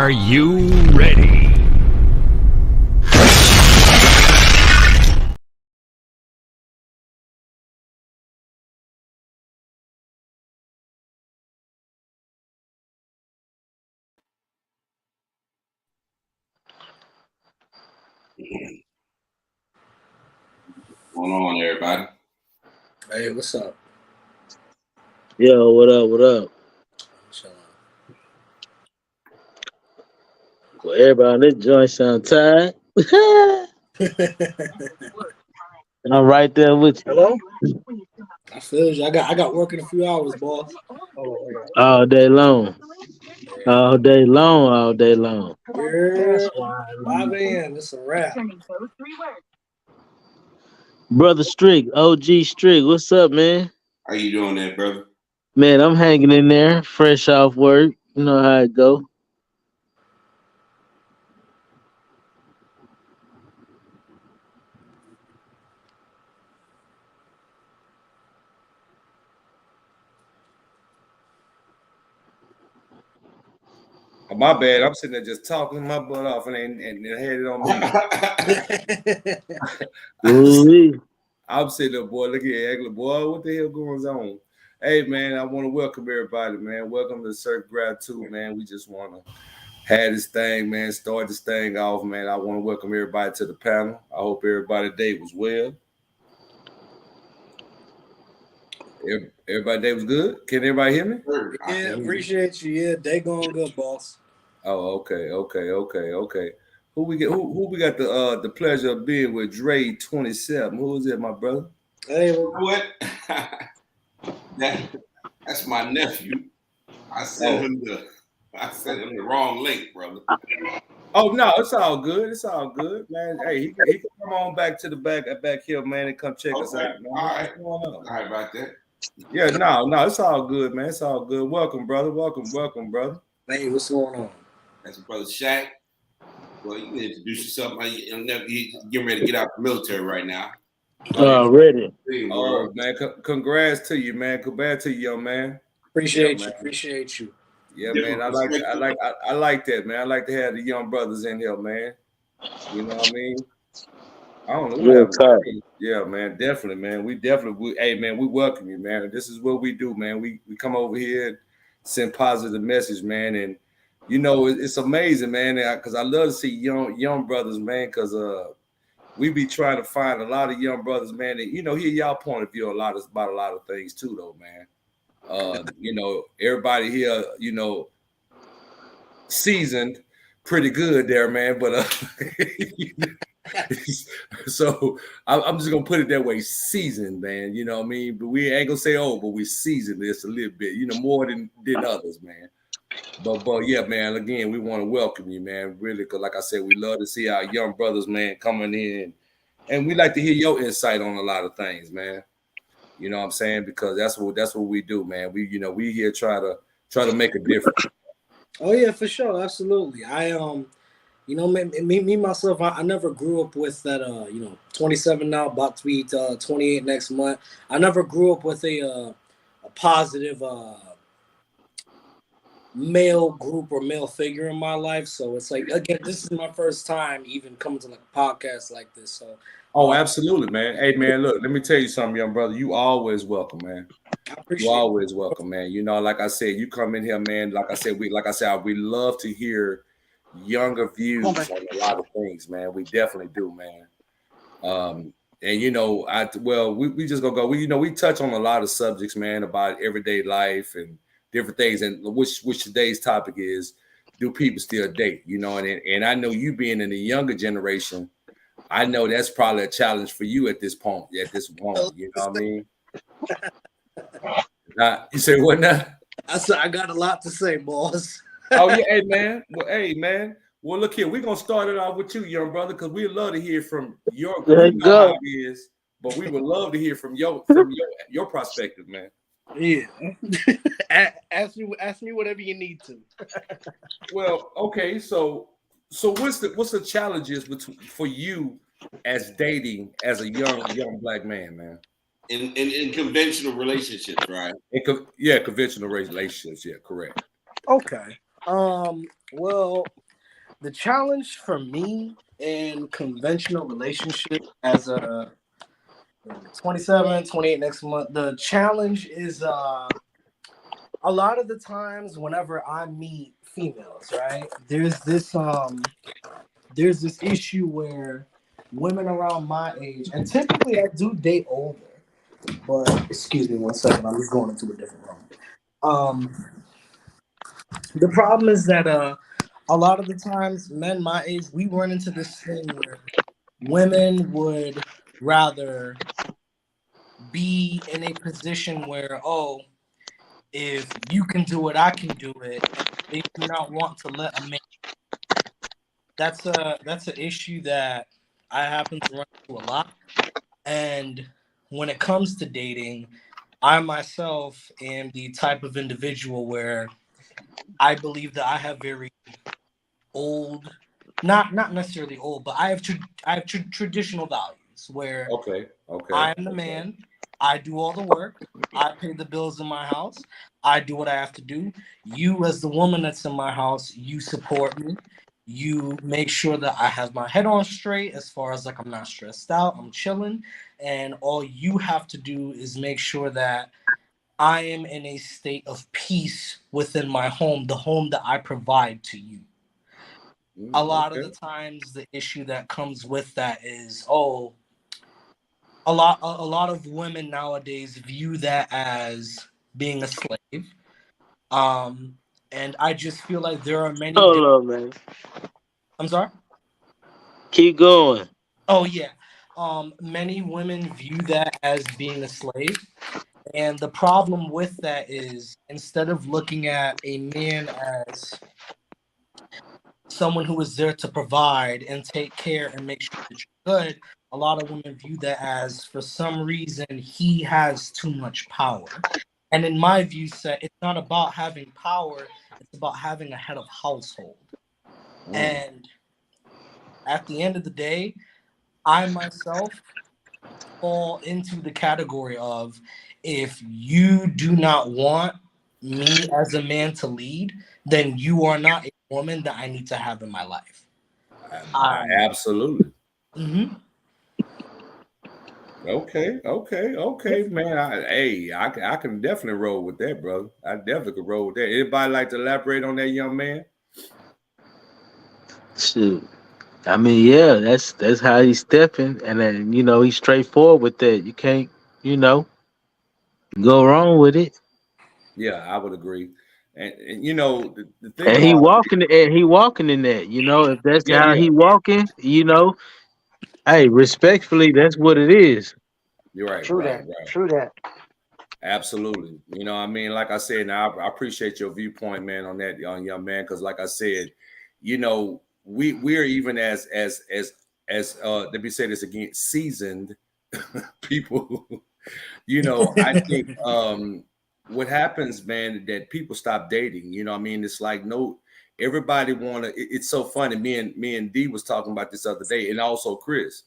Are you ready? What's going on, everybody? Hey, what's up? Yo, what up? What up? Chilling. Well, everybody on this joint sound tired. I'm right there with you. Hello? I feel you. I got work in a few hours, boss. All day long. All day long. All day long. Yeah, 5 a.m. It's a wrap. Brother Strick, OG Strick, what's up, man? How you doing there, brother? Man, I'm hanging in there, fresh off work. You know how it go. Oh, my bad. I'm sitting there just talking my butt off and had it on me. Ooh-wee. I'm sitting there, boy. Look at Egler, boy. What the hell goes on? Hey, man, I want to welcome everybody, man. Welcome to Circle Gratitude, man. We just want to have this thing, man. Start this thing off, man. I want to welcome everybody to the panel. I hope everybody day was well. Everybody day was good. Can everybody hear me? Yeah, appreciate you. Yeah, day going good, boss. Oh, okay. Who we got the pleasure of being with? Dre 27. Who is it, my brother? Hey, What? That's my nephew. I sent him the wrong link, brother. Oh no, it's all good. It's all good, man. Hey, he can come on back to the back here, man, and come check us out, man. All right. What's going on? All right about that. Yeah, no, it's all good, man. It's all good. Welcome, brother. Welcome, brother. hey, what's going on? That's brother Shaq. Well, you can introduce yourself. He's getting ready to get out the military right now. Already. Oh man, congrats to you, man. Congrats to you, young man. Appreciate Yeah, you. man. Appreciate you. Yeah, man. I like that, man. I like to have the young brothers in here, man. You know what I mean? I don't know what Real happened. talk. Yeah, man, definitely, man. Hey, man, we welcome you, man. This is what we do, man. We come over here and send positive message, man. And you know, it's amazing, man. Because I love to see young brothers, man. Because we be trying to find a lot of young brothers, man. And you know, hear y'all point of view about a lot of things too, though, man. You know, everybody here, you know, seasoned pretty good there, man. But so I'm just gonna put it that way, seasoned, man. You know what I mean? But we ain't gonna say but we seasoned this a little bit, you know, more than others, man. But yeah, man. Again, we want to welcome you, man. Really, because like I said, we love to see our young brothers, man, coming in, and we like to hear your insight on a lot of things, man. You know what I'm saying? Because that's what we do, man. We here try to make a difference. Oh yeah, for sure, absolutely. You know, me myself, I never grew up with that. 27 now, about to be 28 next month. I never grew up with a positive male group or male figure in my life. So it's like, again, this is my first time even coming to like a podcast like this. So Oh, absolutely, man. Hey, man, look, let me tell you something, young brother. You always welcome, man. I You appreciate it. always welcome, man. You know, like I said, you come in here, man. Like I said, we love to hear younger views on a lot of things, man. We definitely do, man. And you know, we just gonna go. We touch on a lot of subjects, man, about everyday life and different things. And which today's topic is, do people still date? You know, and I know you being in the younger generation, I know that's probably a challenge for you at this point. You know what I mean? You say what now? I said I got a lot to say, boss. Oh yeah, hey man. Well, look here, we're gonna start it off with you, young brother, because we'd love to hear from your There you go. how it is, but we would love to hear from your perspective, man. Yeah. ask me whatever you need to. Well, okay, so what's the challenges for you as dating as a young black man, man? In conventional relationships, right? Conventional relationships, yeah, correct. Okay. Well, the challenge for me in conventional relationship as a 27, 28 next month, the challenge is a lot of the times whenever I meet females, right? There's this issue where women around my age, and typically I do date older, but excuse me one second, I'm just going into a different room. The problem is that a lot of the times men my age, we run into this thing where women would rather be in a position where, oh, if you can do it, I can do it. And they do not want to let a man. That's an issue that I happen to run into a lot. And when it comes to dating, I myself am the type of individual where I believe that I have very old, not necessarily old, but I have traditional values where Okay. I am the man. I do all the work. I pay the bills in my house. I do what I have to do. You, as the woman that's in my house, you support me. You make sure that I have my head on straight as far as like I'm not stressed out. I'm chilling. And all you have to do is make sure that I am in a state of peace within my home, the home that I provide to you. A lot of the times, the issue that comes with that is, oh, a lot of women nowadays view that as being a slave. And I just feel like there are many Hold on, man. I'm sorry? Keep going. Oh yeah. Many women view that as being a slave. And the problem with that is instead of looking at a man as someone who is there to provide and take care and make sure that you're good, a lot of women view that as for some reason he has too much power. And in my view set, it's not about having power, it's about having a head of household. And at the end of the day, I myself fall into the category of if you do not want me as a man to lead, then you are not a woman that I need to have in my life. Absolutely. Mm-hmm. Okay, man. I can definitely roll with that, brother. I definitely could roll with that. Anybody like to elaborate on that, young man? Shoot. I mean, yeah, that's how he's stepping, and then he's straightforward with that. You can't, go wrong with it. Yeah, I would agree. And the thing And he about walking, in that. If that's how yeah, he walking, hey, respectfully, that's what it is. you're right. True that. True that. Absolutely. I mean, like I said, now I appreciate your viewpoint, man, on that, young man, because like I said, we're even as let me say this again, seasoned people. I think what happens, man, that people stop dating. I mean, it's like everybody it's so funny. Me and D was talking about this other day, and also Chris,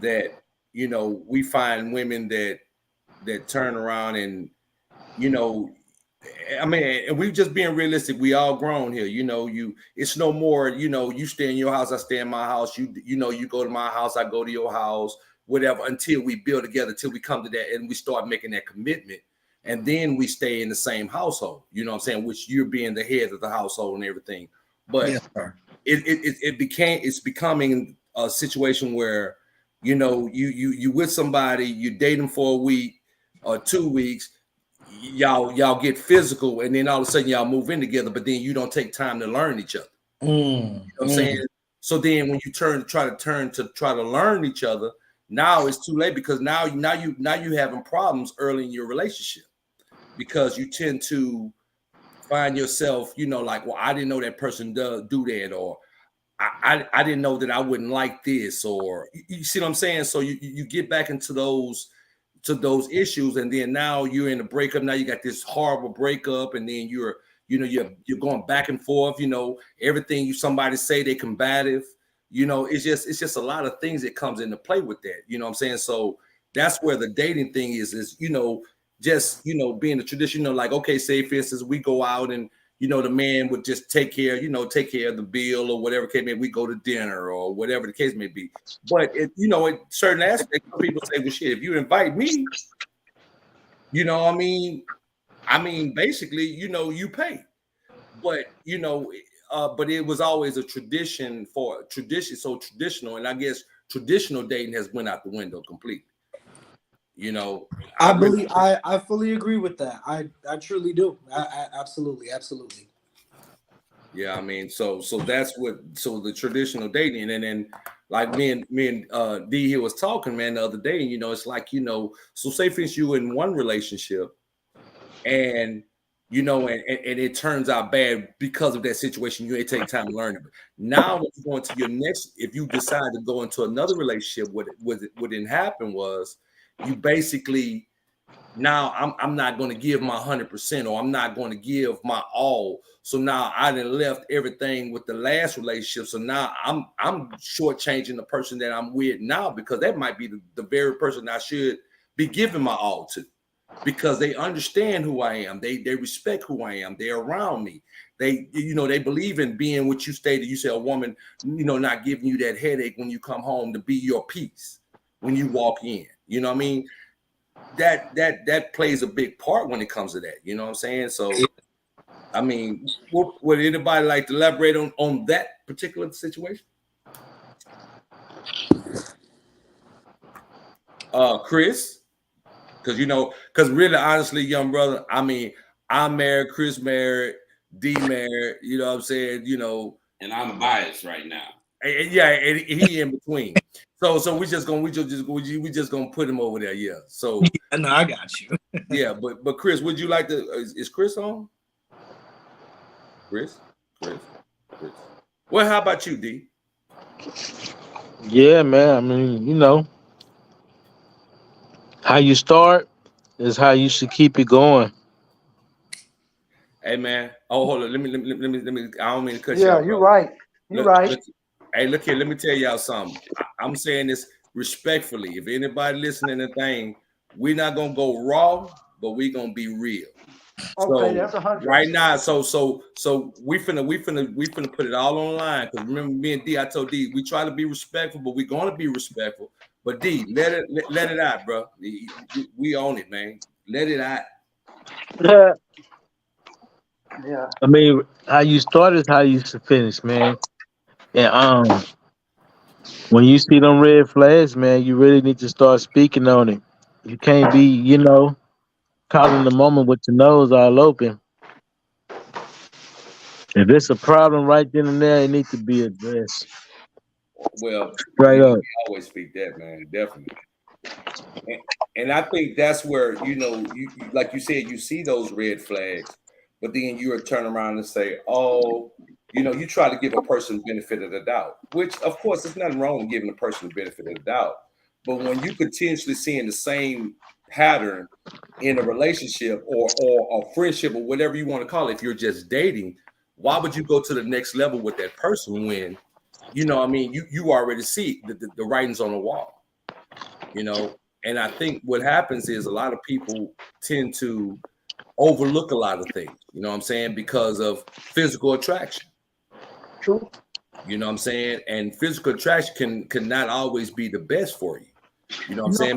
that we find women that turn around and I mean, and we just being realistic. We all grown here. It's no more. You stay in your house, I stay in my house. You go to my house, I go to your house. Whatever. Until we build together, till we come to that, and we start making that commitment, and then we stay in the same household. You know what I'm saying? Which you're being the head of the household and everything. But it's becoming a situation where you with somebody, you date them for a week or 2 weeks. Y'all get physical, and then all of a sudden y'all move in together, but then you don't take time to learn each other. You know what I'm saying? So then when you try to learn each other, now it's too late, because now you having problems early in your relationship, because you tend to find yourself, like, well, I didn't know that person do that, or I didn't know that I wouldn't like this, or you see what I'm saying? So you get back into those issues, and then now you're in a breakup. Now you got this horrible breakup, and then you're going back and forth. Everything somebody say, they combative. It's just a lot of things that comes into play with that. You know what I'm saying? So that's where the dating thing is just being a tradition. Like, okay, say for instance, we go out and the man would just take care of the bill or whatever case may be. We go to dinner or whatever the case may be. But in certain aspects, people say, well, shit, if you invite me, basically, you pay. But but it was always a tradition, so traditional, and I guess traditional dating has went out the window completely. I fully agree with that. I truly do. I absolutely. Yeah, so that's the traditional dating, and then like me and D here was talking, man, the other day, it's like, so say for instance you in one relationship and and it turns out bad because of that situation. It take time to learn it. Now, when you go into your next, if you decide to go into another relationship, what didn't happen was you basically now I'm not going to give my 100%, or I'm not going to give my all. So now I done left everything with the last relationship. So now I'm shortchanging the person that I'm with now, because that might be the very person I should be giving my all to. Because they understand who I am, they respect who I am, they're around me, they they believe in being what you stated. You say a woman, not giving you that headache when you come home, to be your peace when you walk in. That plays a big part when it comes to that. So would anybody like to elaborate on that particular situation? Chris? Because really, honestly, young brother, I'm married, Chris married, D married, and I'm biased right now. And he in between. So we just gonna put him over there. Yeah. So no, I got you. Yeah, but Chris, would you like to? Is Chris on? Chris. Well, how about you, D? Yeah, man. How you start is how you should keep it going. Hey, man. Oh, hold on. Let me. I don't mean to cut you off. Yeah, you're right. You're right. Hey, look here. Let me tell y'all something. I'm saying this respectfully. If anybody listening to the thing, we're not gonna go raw, but we gonna be real. Okay, that's 100. Right now, so we finna put it all on the line. Because remember, me and D, I told D, we try to be respectful, but we're gonna be respectful. But D, let it out, bro. We own it, man. Let it out. Yeah. How you start is how you should finish, man. And when you see them red flags, man, you really need to start speaking on it. You can't be, caught in the moment with your nose all open. If it's a problem right then and there, it needs to be addressed. Well, right up. We always speak that, man, definitely. And I think that's where, you like you said, you see those red flags, but then you turn around and say, oh, you try to give a person benefit of the doubt, which of course there's nothing wrong with giving a person the benefit of the doubt. But when you potentially seeing the same pattern in a relationship or a friendship or whatever you want to call it, if you're just dating, why would you go to the next level with that person when, you already see the writings on the wall, And I think what happens is a lot of people tend to overlook a lot of things, because of physical attraction. True. And physical attraction can not always be the best for you.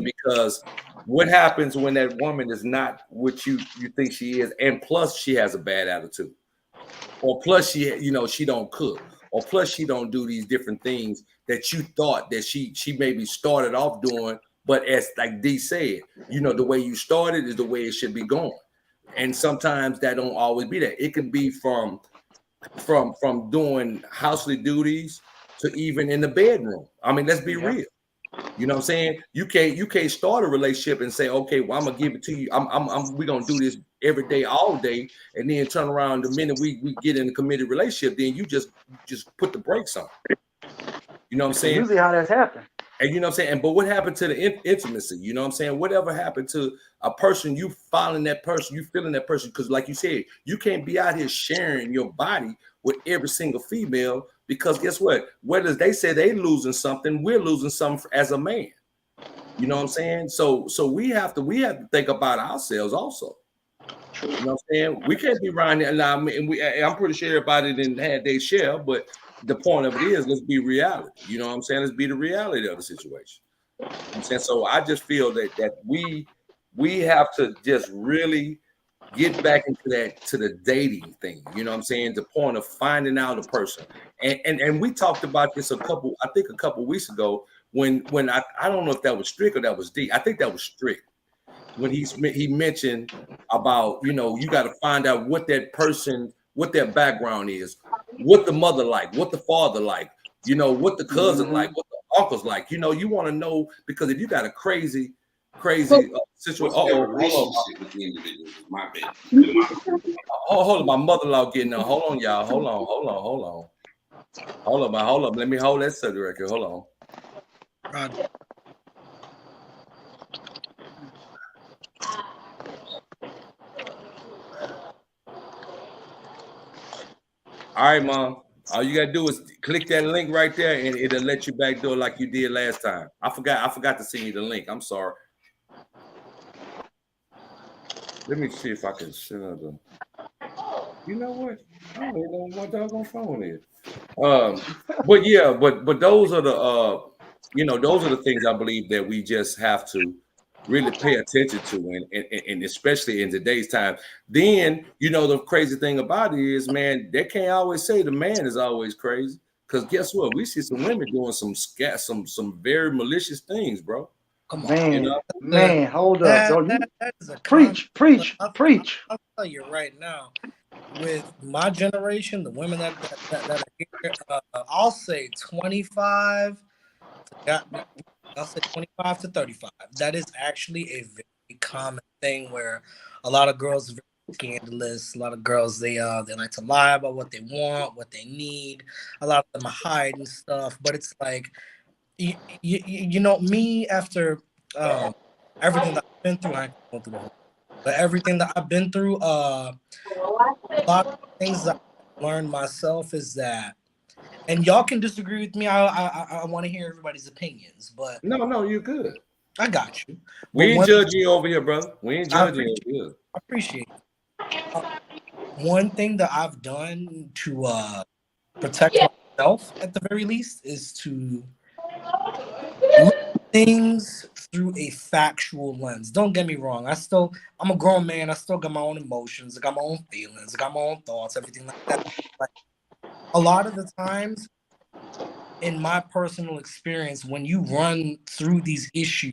Because what happens when that woman is not what you think she is, and plus she has a bad attitude, or plus she don't cook, or plus she don't do these different things that you thought that she maybe started off doing, but as like D said, the way you started is the way it should be going. And sometimes that don't always be that. It can be from doing housely duties to even in the bedroom. Let's be real. You can't start a relationship and say, okay, well, I'm gonna give it to you. We're gonna do this every day, all day, and then turn around the minute we get in a committed relationship, then you just put the brakes on. Usually how that's happened. And but what happened to the intimacy? Whatever happened to a person, you following that person, you feeling that person? Because like you said, you can't be out here sharing your body with every single female, because guess what? Whether they say they losing something, we're losing something as a man. So we have to think about ourselves also. You know what I'm saying? We can't be around there. Now, I'm pretty sure everybody didn't have their share, but the point of it is, let's be reality. You know what I'm saying? Let's be the reality of the situation. You know what I'm saying? So I just feel that we have to just really get back into the dating thing. You know what I'm saying? The point of finding out a person. And we talked about this a couple weeks ago when I don't know if that was Strick or that was D. I think that was Strick. When he mentioned about, you know, you got to find out what that person, what their background is, what the mother like, what the father like, you know, what the cousin like, what the uncle's like. You know, you want to know, because if you got a crazy situation. Relationship with the individual. My bad. Hold on, my mother-in-law getting on. Hold on, y'all. Hold on. Let me hold that subject record. Hold on. All right, Mom. All you gotta do is click that link right there, and it'll let you back door like you did last time. I forgot to send you the link. I'm sorry. Let me see if I can send her the. You know what? I don't even know what my doggone phone is. But yeah, but those are the those are the things I believe that we just have to really pay attention to, and especially in today's time. Then, you know, the crazy thing about it is, man, they can't always say the man is always crazy, because guess what? We see some women doing some very malicious things, bro. Come on, Man, you know? man, hold up. That is a preach. I'll tell you right now, with my generation, the women that are here, I'll say 25 to 35. That is actually a very common thing where a lot of girls are very scandalous. A lot of girls, they like to lie about what they want, what they need. A lot of them are hiding stuff, but it's like, you know, me, after everything that I've been through, I ain't going through the whole, but everything that I've been through, a lot of things that I learned myself is that, and y'all can disagree with me. I want to hear everybody's opinions, but no, you're good. I got you. We ain't judging you over here, brother. We ain't judging you over here. I appreciate it. One thing that I've done to protect myself, at the very least, is to look at things through a factual lens. Don't get me wrong. I'm a grown man. I still got my own emotions. I got my own feelings. I got my own thoughts, everything like that. But a lot of the times, in my personal experience, when you run through these issues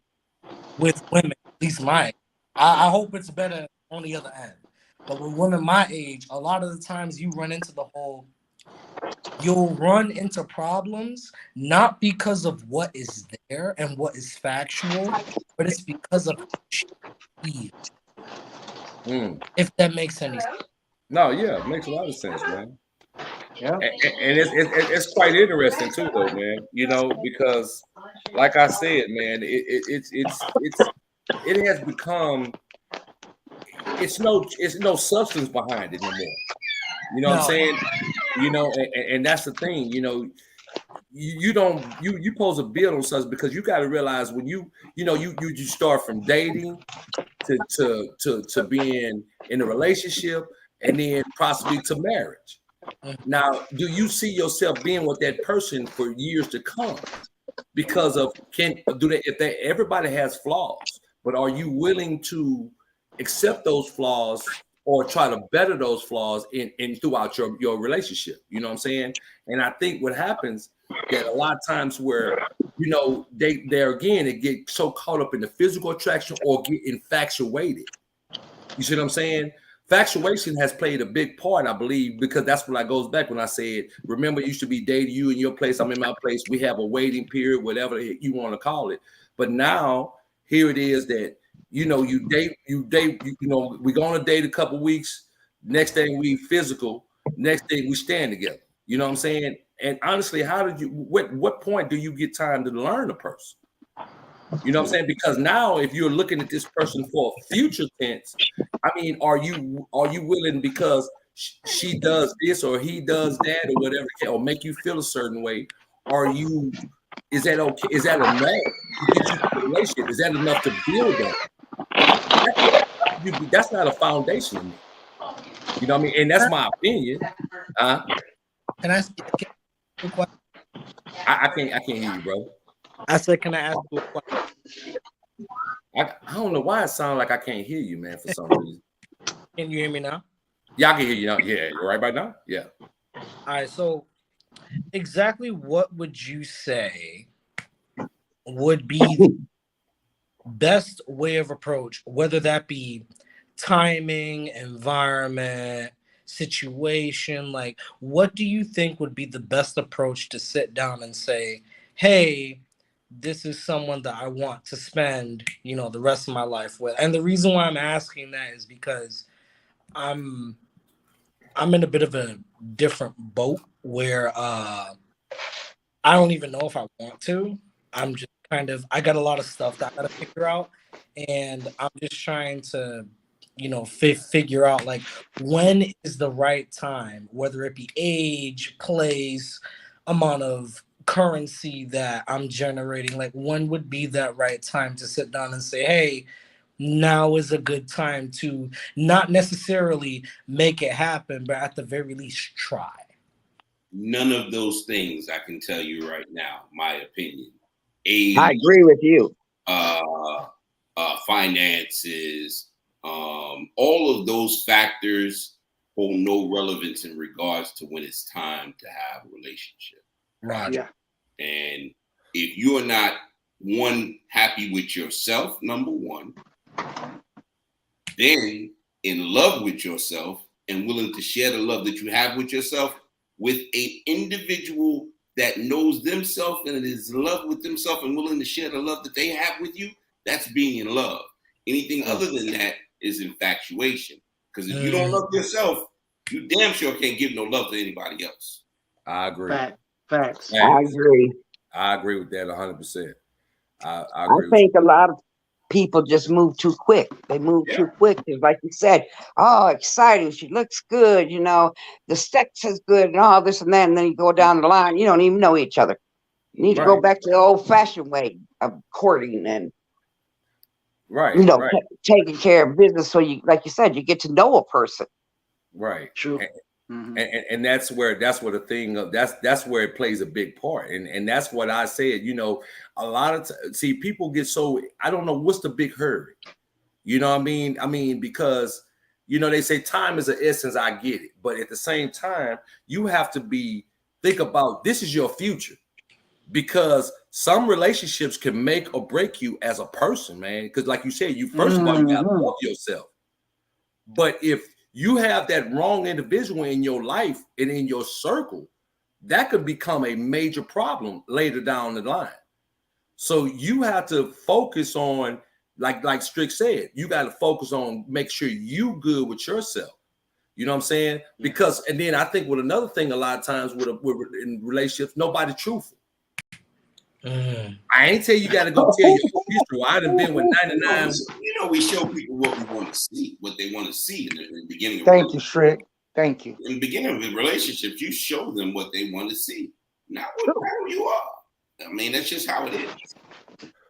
with women, at least mine, I hope it's better on the other end. But with women my age, a lot of the times you run into you'll run into problems, not because of what is there and what is factual, but it's because of if that makes any sense. No, yeah, it makes a lot of sense, man. Yeah, and it's quite interesting too, though, man. You know, because like I said, man, it has become, it's no substance behind it anymore. You know what I'm saying? You know, and that's the thing. You know, you supposed to build on something, because you got to realize when you start from dating to being in a relationship, and then possibly to marriage. Now, do you see yourself being with that person for years to come? Because of everybody has flaws, but are you willing to accept those flaws or try to better those flaws in throughout your relationship? You know what I'm saying? And I think what happens that a lot of times where, you know, they get so caught up in the physical attraction or get infatuated. You see what I'm saying? Factuation has played a big part, I believe, because that's when I goes back when I said, remember, it used to be dating you in your place, I'm in my place. We have a waiting period, whatever you want to call it. But now here it is that, you know, you date, you know, we go on a date a couple weeks. Next thing we physical. Next thing we stand together. You know what I'm saying? And honestly, what point do you get time to learn a person? You know what I'm saying? Because now, if you're looking at this person for future tense, I mean, are you willing, because she does this or he does that or whatever, or make you feel a certain way? Is that okay? Is that enough to get you to the relationship? Is that enough to build that? that's not a foundation to me. You know what I mean? And that's my opinion. Can I ask you a question? I can't hear you, bro. I said, can I ask you a question? I don't know why it sounds like I can't hear you, man, for some reason. Can you hear me now? Yeah, I can hear you now. Yeah, you're right by now? Yeah. All right, so exactly what would you say would be the best way of approach, whether that be timing, environment, situation? Like, what do you think would be the best approach to sit down and say, hey, this is someone that I want to spend, the rest of my life with? And the reason why I'm asking that is because I'm in a bit of a different boat where I don't even know if I want to. I'm just I got a lot of stuff that I got to figure out, and I'm just trying to, figure out like when is the right time, whether it be age, place, amount of currency that I'm generating. Like, when would be that right time to sit down and say, hey, now is a good time to not necessarily make it happen, but at the very least try? None of those things I can tell you right now, my opinion. Age, I agree with you. Finances, all of those factors hold no relevance in regards to when it's time to have a relationship. Right. Yeah. And if you are not happy with yourself, number one, then in love with yourself and willing to share the love that you have with yourself with an individual that knows themselves and is in love with themselves and willing to share the love that they have with you, that's being in love. Anything other than that is infatuation. Because if you don't love yourself, you damn sure can't give no love to anybody else. I agree. Facts. Man, I agree. I agree with that 100%. I I agree. think a lot of people just move too quick. They move too quick. It's like you said, oh, exciting. She looks good. The sex is good and all this and that. And then you go down the line, you don't even know each other. You need to go back to the old fashioned way of courting and, taking care of business. So you, like you said, you get to know a person. Right. True. And that's where the thing of that's where it plays a big part. And that's what I said, a lot of people get so, I don't know what's the big hurry. You know what I mean? I mean, because, they say time is an essence. I get it. But at the same time, you have to think about this is your future, because some relationships can make or break you as a person, man. Because like you said, first of all, you got to love yourself. But if you have that wrong individual in your life and in your circle, that could become a major problem later down the line. So you have to focus on, like Strick said, you got to focus on make sure you good with yourself. You know what I'm saying? Because, and then I think with another thing, a lot of times with in relationships, nobody truthful. I ain't tell you got to go tell your history. I done been with 99. We show people what we want to see, what they want to see in the beginning. Thank you, Strick. Thank you. In the beginning of the relationships, you show them what they want to see, not who you are. I mean, that's just how it is.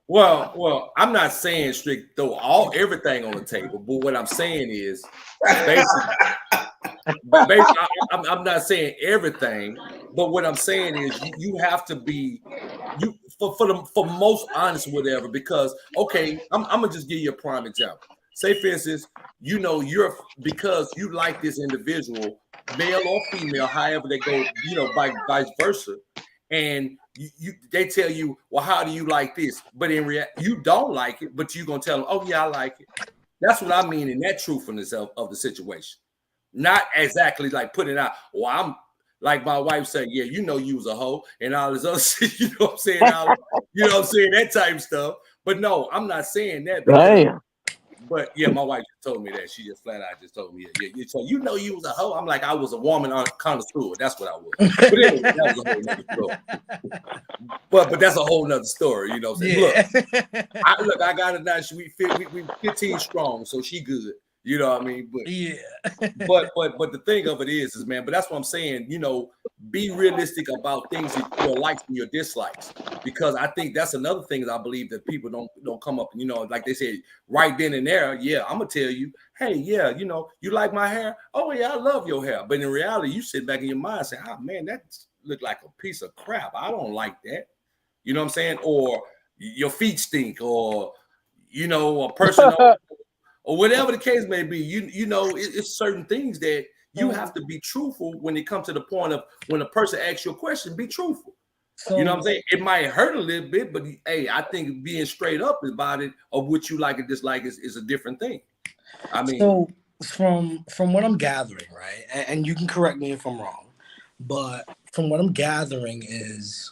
Well, I'm not saying Strick throw everything on the table, but what I'm saying is basically I'm not saying everything, but what I'm saying is you have to be for most honest whatever, because I'm gonna just give you a prime example. Say for instance, you're because you like this individual, male or female, however they go, vice versa, and they tell you, well, how do you like this? But in reality, you don't like it, but you're gonna tell them, oh yeah, I like it. That's what I mean in that truthfulness of the situation. Not exactly like putting out, well, I'm like my wife said, yeah, you was a hoe and all this other shit, you know what I'm saying? That type of stuff. But no, I'm not saying that. But yeah, my wife just told me that. She just flat out just told me, yeah. So you was a hoe. I'm like, I was a woman on connoisseur. That's what I was. But anyway, that was a whole nother story. But that's a whole nother story, Look, I got it now. We 15 strong, so she good. You know what I mean? But Yeah. but the thing of it is man, but that's what I'm saying, you know, be realistic about things that your likes and your dislikes, because I think that's another thing that I believe that people don't come up, you know, like they said right then and there, yeah, I'm gonna tell you, hey, yeah, you know, you like my hair? Oh yeah, I love your hair. But in reality, you sit back in your mind and say, oh man, that look like a piece of crap. I don't like that. You know what I'm saying? Or your feet stink, or you know, a person or whatever the case may be, you know, it's certain things that you have to be truthful when it comes to the point of when a person asks you a question, be truthful. So, you know what I'm saying? It might hurt a little bit, but hey, I think being straight up about it of what you like and dislike is a different thing. I mean, so from what I'm gathering, right, and you can correct me if I'm wrong, but from what I'm gathering is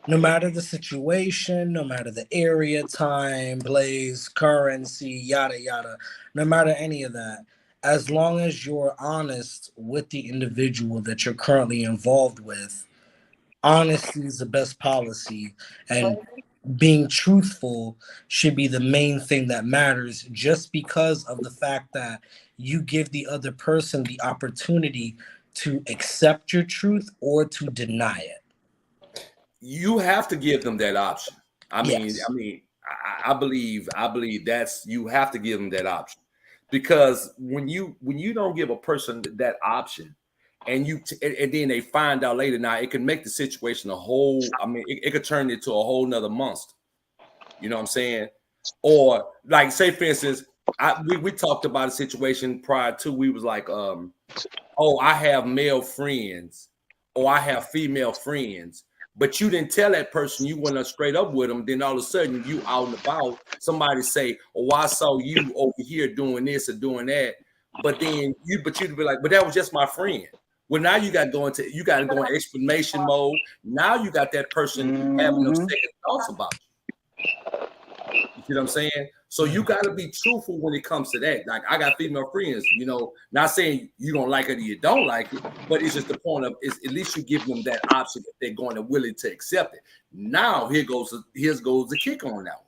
no matter the situation, no matter the area, time, place, currency, yada, yada, no matter any of that, as long as you're honest with the individual that you're currently involved with, honesty is the best policy. And being truthful should be the main thing that matters, just because of the fact that you give the other person the opportunity to accept your truth or to deny it. you have to give them that option. I Yes. mean, I believe that's, you have to give them that option, because when you don't give a person that option, and and then they find out later, now it can make the situation a whole. I mean, it could turn into a whole nother monster. You know what I'm saying? Or like, say for instance, we talked about a situation prior to, we was like, oh, I have male friends or I have female friends, but you didn't tell that person, you went up straight up with them. Then all of a sudden you out and about, somebody say, oh, I saw you over here doing this or doing that. But then you'd be like, but that was just my friend. Well, now you got to go in explanation mode. Now you got that person having those second thoughts about you. You see what I'm saying? So you got to be truthful when it comes to that. Like, I got female friends, you know, not saying you don't like it or you don't like it, but it's just the point of, is at least you give them that option if they're going to willing to accept it. Now here goes the kick on that one.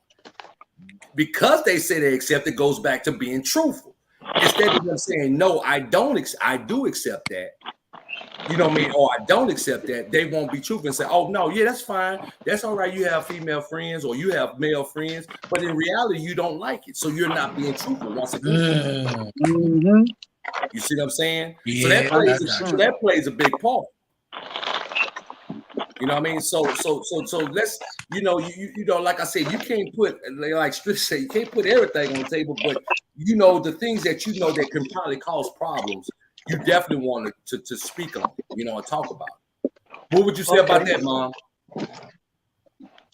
Because they say they accept it, goes back to being truthful. Instead of them saying, no, I do accept that. You know what I mean? Or I don't accept that. They won't be truthful and say, oh, no, yeah, that's fine. That's all right. You have female friends or you have male friends. But in reality, you don't like it. So you're not being truthful once again. You see what I'm saying? Yeah, so that plays a big part. You know what I mean? So let's, you know, like I said, you can't put, like Strick said, you can't put everything on the table, but you know, the things that you know that can probably cause problems, you definitely want to speak on, you know, and talk about it. What would you say about that, Mom?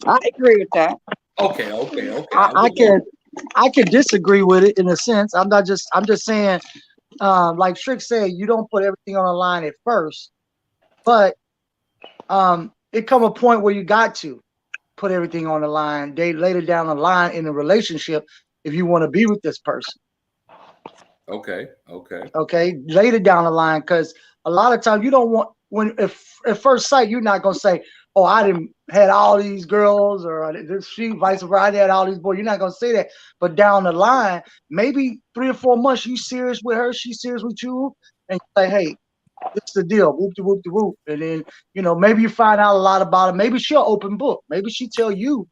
I agree with that. Okay. I can disagree with it in a sense. I'm just saying, like Strick said, you don't put everything on the line at first, but it come a point where you got to put everything on the line. They later down the line in a relationship, if you want to be with this person. Okay. Later down the line, because a lot of times you don't want, when if at first sight you're not gonna say, oh, I didn't had all these girls, or she vice versa, I had all these boys. You're not gonna say that, but down the line, maybe 3 or 4 months, you serious with her, she's serious with you, and you say, hey, this is the deal, whoop de whoop de whoop, and then you know, maybe you find out a lot about it. Maybe she'll open book. Maybe she'll tell you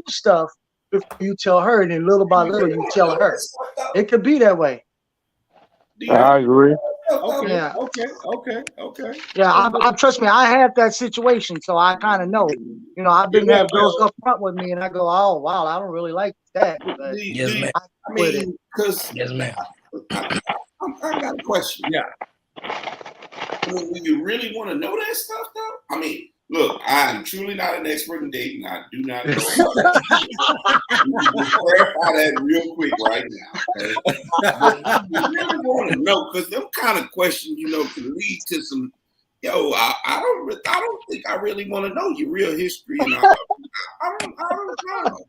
stuff before you tell her, and then little by little you tell her. It could be that way. I agree. Okay. Yeah. Okay. Yeah, I trust me, I had that situation, so I kind of know. You know, I've been have girls up front with me, and I go, oh wow, I don't really like that. But Yes, ma'am. I mean, because Yes, ma'am. I got a question. Yeah. I mean, do you really want to know that stuff, though? I mean, look, I am truly not an expert in dating. I do not know. Just clarify that real quick right now. Okay? You really want to know, because them kind of questions, you know, can lead to some. Yo, I don't think I really want to know your real history. And I don't know.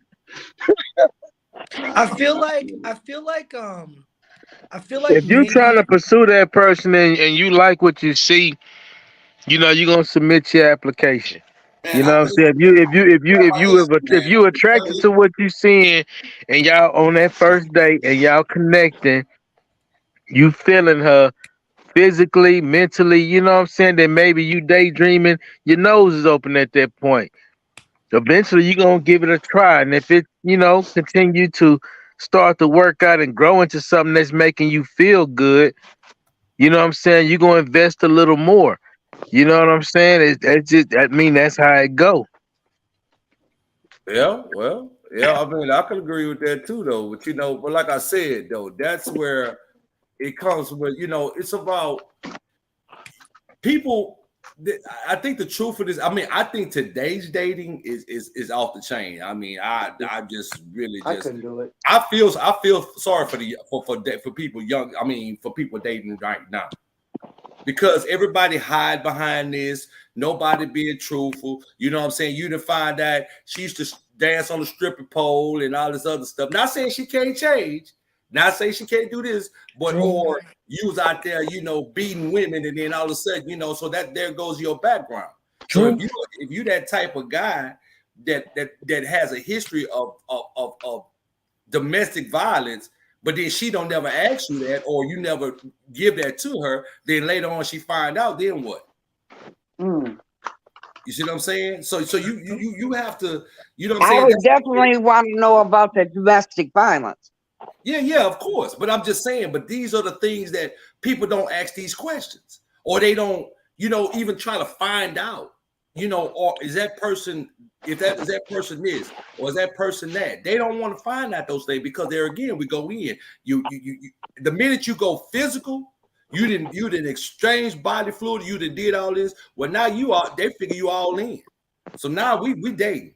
I feel like If you're trying to pursue that person and you like what you see, you know, you're gonna submit your application. Man, You know what I'm saying? If you attracted to what you seeing, and y'all on that first date, and y'all connecting, you feeling her physically, mentally. You know what I'm saying? Then maybe you daydreaming. Your nose is open at that point. Eventually, you're gonna give it a try, and if it, continue to start to work out and grow into something that's making you feel good, you know what I'm saying? You're gonna invest a little more. You know what I'm saying? That's how it go. Yeah, well, yeah. I mean, I can agree with that too, though. But like I said, though, that's where it comes with. It's about people. I think the truth of this. I mean, I think today's dating is off the chain. I mean, I just really I couldn't do it. I feel sorry for people young. I mean, for people dating right now, because everybody hide behind this. Nobody being truthful. You know what I'm saying? You didn't find that she used to dance on the stripper pole and all this other stuff. Not saying she can't change. Not saying she can't do this, but or you was out there, beating women, and then all of a sudden, so that there goes your background. True. So if you that type of guy that has a history of domestic violence, but then she don't never ask you that, or you never give that to her, then later on she find out, then what? You see what I'm saying? So you have to, you know what I'm saying? I would definitely want to know about the domestic violence. Yeah, of course. But I'm just saying, but these are the things that people don't ask these questions, or they don't, even try to find out, or is that person, if that is that person this, or is that person that? They don't want to find out those things, because there again, we go in. You the minute you go physical, you didn't exchange body fluid, you did all this. Well, now they figure you all in. So now we dating.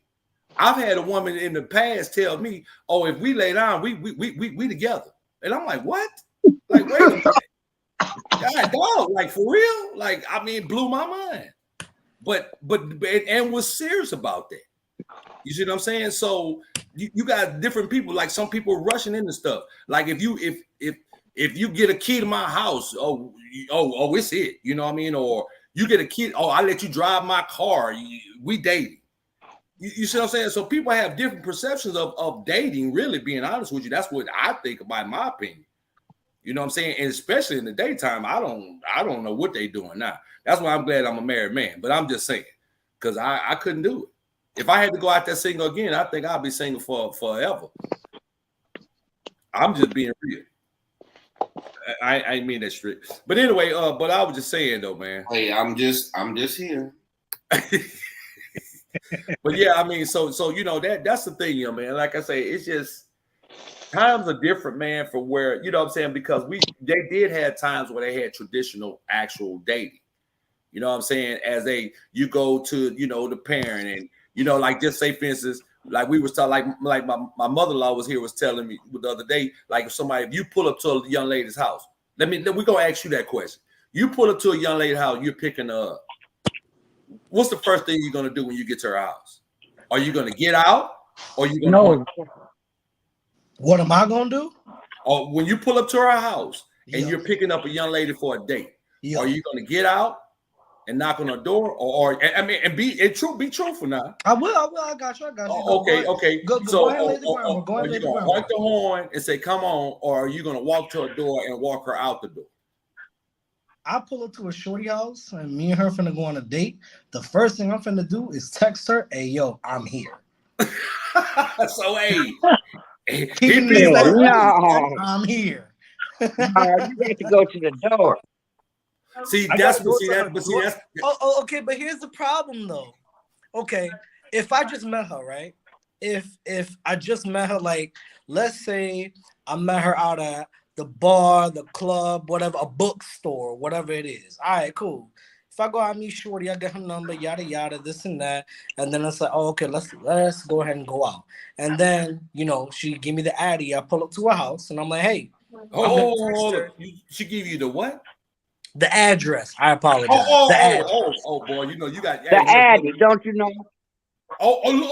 I've had a woman in the past tell me, "Oh, if we lay down, we together," and I'm like, "What? Like, wait a minute, God, dog, like for real? Like, I mean, blew my mind." But was serious about that. You see what I'm saying? So you got different people. Like some people rushing into stuff. Like if you get a key to my house, it's it. You know what I mean? Or you get a key, I let you drive my car. We dating. You see what I'm saying? So people have different perceptions of dating, really, being honest with you. That's what I think about, in my opinion. You know what I'm saying? And especially in the daytime, I don't know what they doing now. That's why I'm glad I'm a married man. But I'm just saying, because I couldn't do it. If I had to go out there single again, I think I'll be single for forever. I'm just being real. I mean that strict. But anyway, but I was just saying though, man. Hey, I'm just here. But yeah, I mean, so that's the thing, man. Like I say, it's just times are different, man, for where, you know what I'm saying, because they did have times where they had traditional actual dating. You know what I'm saying? As you go to, the parent, and like, just say, for instance, like we was talking, like my mother-in-law was telling me the other day, like if you pull up to a young lady's house, we're gonna ask you that question. You pull up to a young lady's house, you're picking her up. What's the first thing you're gonna do when you get to her house? Are you gonna get out, or are you gonna No. What am I gonna do? Or when you pull up to her house and you're picking up a young lady for a date, are you gonna get out and knock on her door, or I mean, and be truthful now? I will. I got you. Okay. Go So, ahead, lay the ground. are you gonna honk the horn and say, "Come on," or are you gonna walk to her door and walk her out the door? I pull up to a shorty house and me and her finna go on a date. The first thing I'm finna do is text her, "Hey, yo, I'm here." So, hey, No. I'm here. You have to go to the door. Okay, but here's the problem though. Okay, if I just met her, right? If I just met her, like, let's say I met her out at the bar, the club, whatever, a bookstore, whatever it is. All right, cool. If I go out and meet shorty, I get her number, yada yada, this and that, and then it's like, oh, okay, let's go ahead and go out. And then she give me the addy. I pull up to her house, and I'm like, hey. She give you the what? The address. I apologize. The address. Oh, boy, you got the addy, don't you know? Mom, you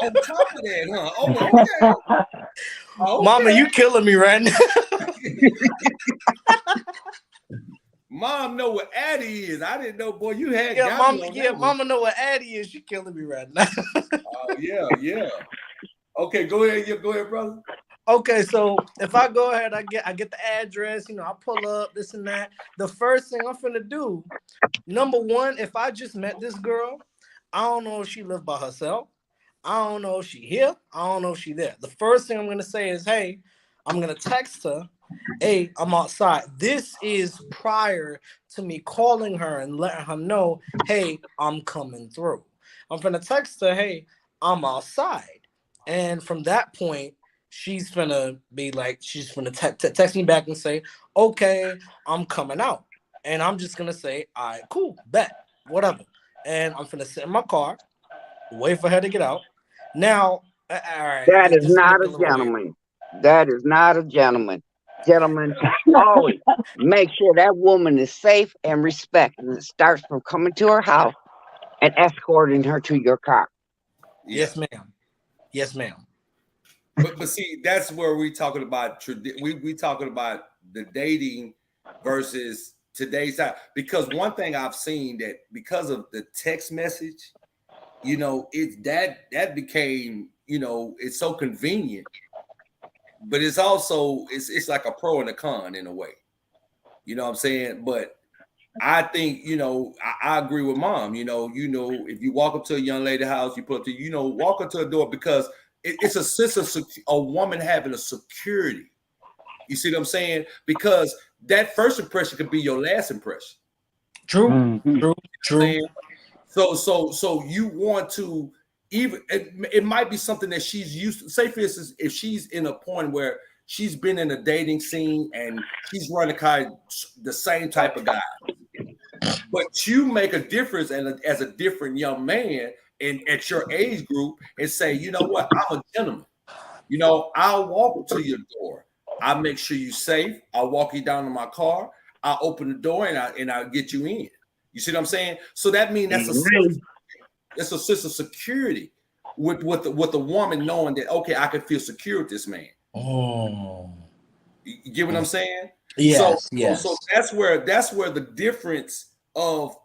on top of that, huh? Oh, okay. Mama, you killing me right now. Mom know what Addie is. I didn't know, boy. You had Yeah, got mama. me on Yeah, that one. mama know what Addie is. She killing me right now. Yeah. Okay, go ahead. Go ahead, brother. Okay, so if I go ahead, I get the address. I pull up this and that. The first thing I'm finna do, number one, if I just met this girl, I don't know if she live by herself. I don't know if she here. I don't know if she there. The first thing I'm gonna say is, hey, I'm gonna text her. Hey, I'm outside. This is prior to me calling her and letting her know, hey, I'm coming through. I'm gonna text her, hey, I'm outside. And from that point, she's gonna be like, she's gonna text me back and say, okay, I'm coming out. And I'm just gonna say, all right, cool, bet, whatever. And I'm gonna sit in my car, wait for her to get out. Now, all right, That is this is gonna not be a a little weird. gentleman. That is not a gentleman. Gentlemen, always make sure that woman is safe and respected. And it starts from coming to her house and escorting her to your car. Yeah. Yes, ma'am. Yes, ma'am. But see, that's where we talking about we talking about the dating versus today's time. Because one thing I've seen that because of the text message, it's that became, it's so convenient, but it's also it's like a pro and a con in a way. You know what I'm saying? But I think, I agree with Mom. If you walk up to a young lady's house, you put up to, walk up to a door because it's a sense of a woman having a security. You see what I'm saying? Because that first impression could be your last impression. True. So you want to even it might be something that she's used to. Say for instance, if she's in a point where she's been in a dating scene and she's running kind of the same type of guy, but you make a difference as a different young man at your age group and say, you know what, I'm a gentleman. I'll walk to your door. I'll make sure you're safe. I'll walk you down to my car. I'll open the door and I'll get you in. You see what I'm saying? So that means that's a sense of security with the woman knowing that, okay, I can feel secure with this man. Oh. You get what I'm saying? Yes. So that's where the difference of,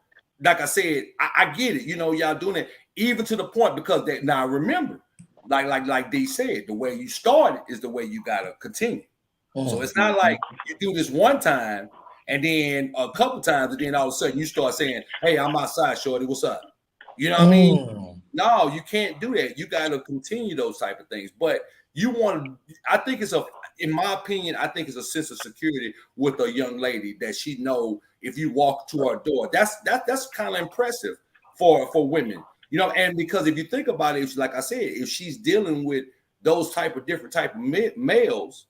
like I said, I get it. Y'all doing it even to the point because now remember, like D said, the way you started is the way you gotta continue. So it's not like you do this one time and then a couple times and then all of a sudden you start saying, hey, I'm outside, shorty, what's up? You know what I mean? No, you can't do that. You got to continue those type of things. But I think in my opinion, I think it's a sense of security with a young lady that she know if you walk to her door. That's kind of impressive for women. And because if you think about it, like I said, if she's dealing with those different type of males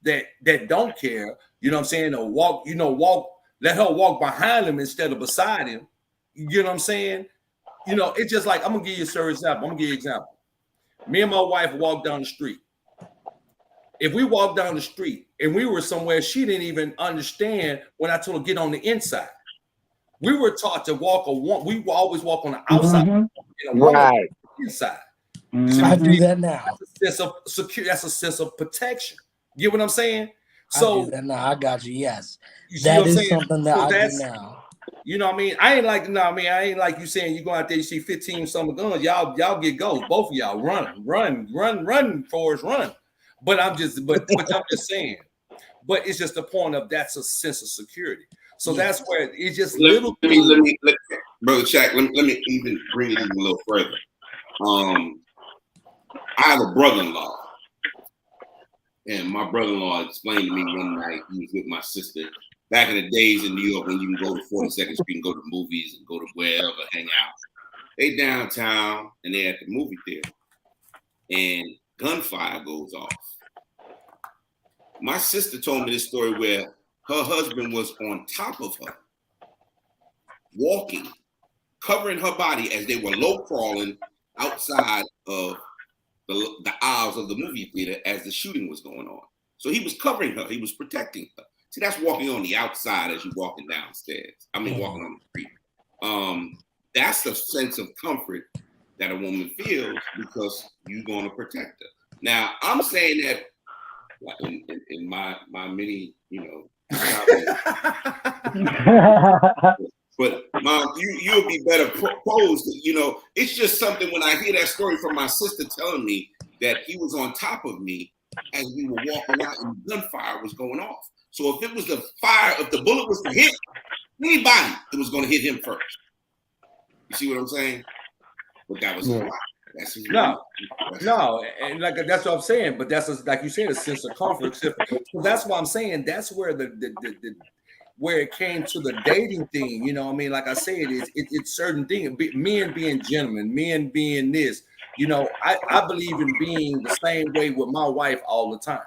that don't care, you know what I'm saying, or walk, let her walk behind him instead of beside him. You know what I'm saying? It's just like, I'm gonna give you a certain example. I'm gonna give you an example. Me and my wife walked down the street. If we walked down the street and we were somewhere she didn't even understand when I told her get on the inside. We were taught to we always walk on the outside, Right. inside. I do that now. That's a sense of security. That's a sense of protection. You get what I'm saying? So I do that now. I got you. Yes, you that is something that I do now. You know what I mean? I ain't like you saying you go out there, you see 15 summer guns, y'all get goals. Both of y'all run, Forrest, run. But I'm just saying. But it's just the point of that's a sense of security. So that's where it's just let me Brother Shaq, let me even bring it even a little further. I have a brother-in-law. And my brother-in-law explained to me one night, he was with my sister. Back in the days in New York when you can go to 42nd Street and go to movies and go to wherever, hang out. They downtown and they at the movie theater. And gunfire goes off. My sister told me this story where her husband was on top of her, walking, covering her body as they were low crawling outside of the aisles of the movie theater as the shooting was going on. So he was covering her. He was protecting her. See, that's walking on the outside as you're walking downstairs. Walking on the street. That's the sense of comfort that a woman feels because you're going to protect her. Now, I'm saying that in my many, But Mom, you'll be better posed. You know, it's just something when I hear that story from my sister telling me that he was on top of me as we were walking out and gunfire was going off. So if it was the fire, if the bullet was to hit anybody, it was going to hit him first. You see what I'm saying? But that was his life. That's his No, and like that's what I'm saying. But that's like you said, a sense of comfort. So that's what I'm saying. That's where where it came to the dating thing. You know what I mean? Like I said, it's certain things. Men being gentlemen, men being this. You know, I believe in being the same way with my wife all the time.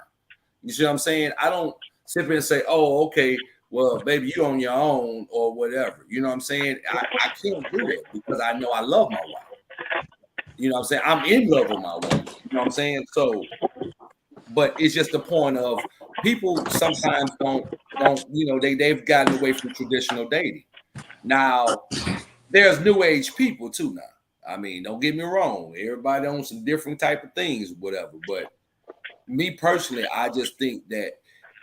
You see what I'm saying? I don't sit there and say, oh, okay, well, baby, you on your own or whatever. You know what I'm saying? I can't do it because I know I love my wife. You know what I'm saying? I'm in love with my wife. You know what I'm saying? So, but it's just the point of people sometimes don't, you know, they've gotten away from traditional dating. Now, there's new age people too now. I mean, don't get me wrong. Everybody on some different type of things, whatever. But me personally, I just think that,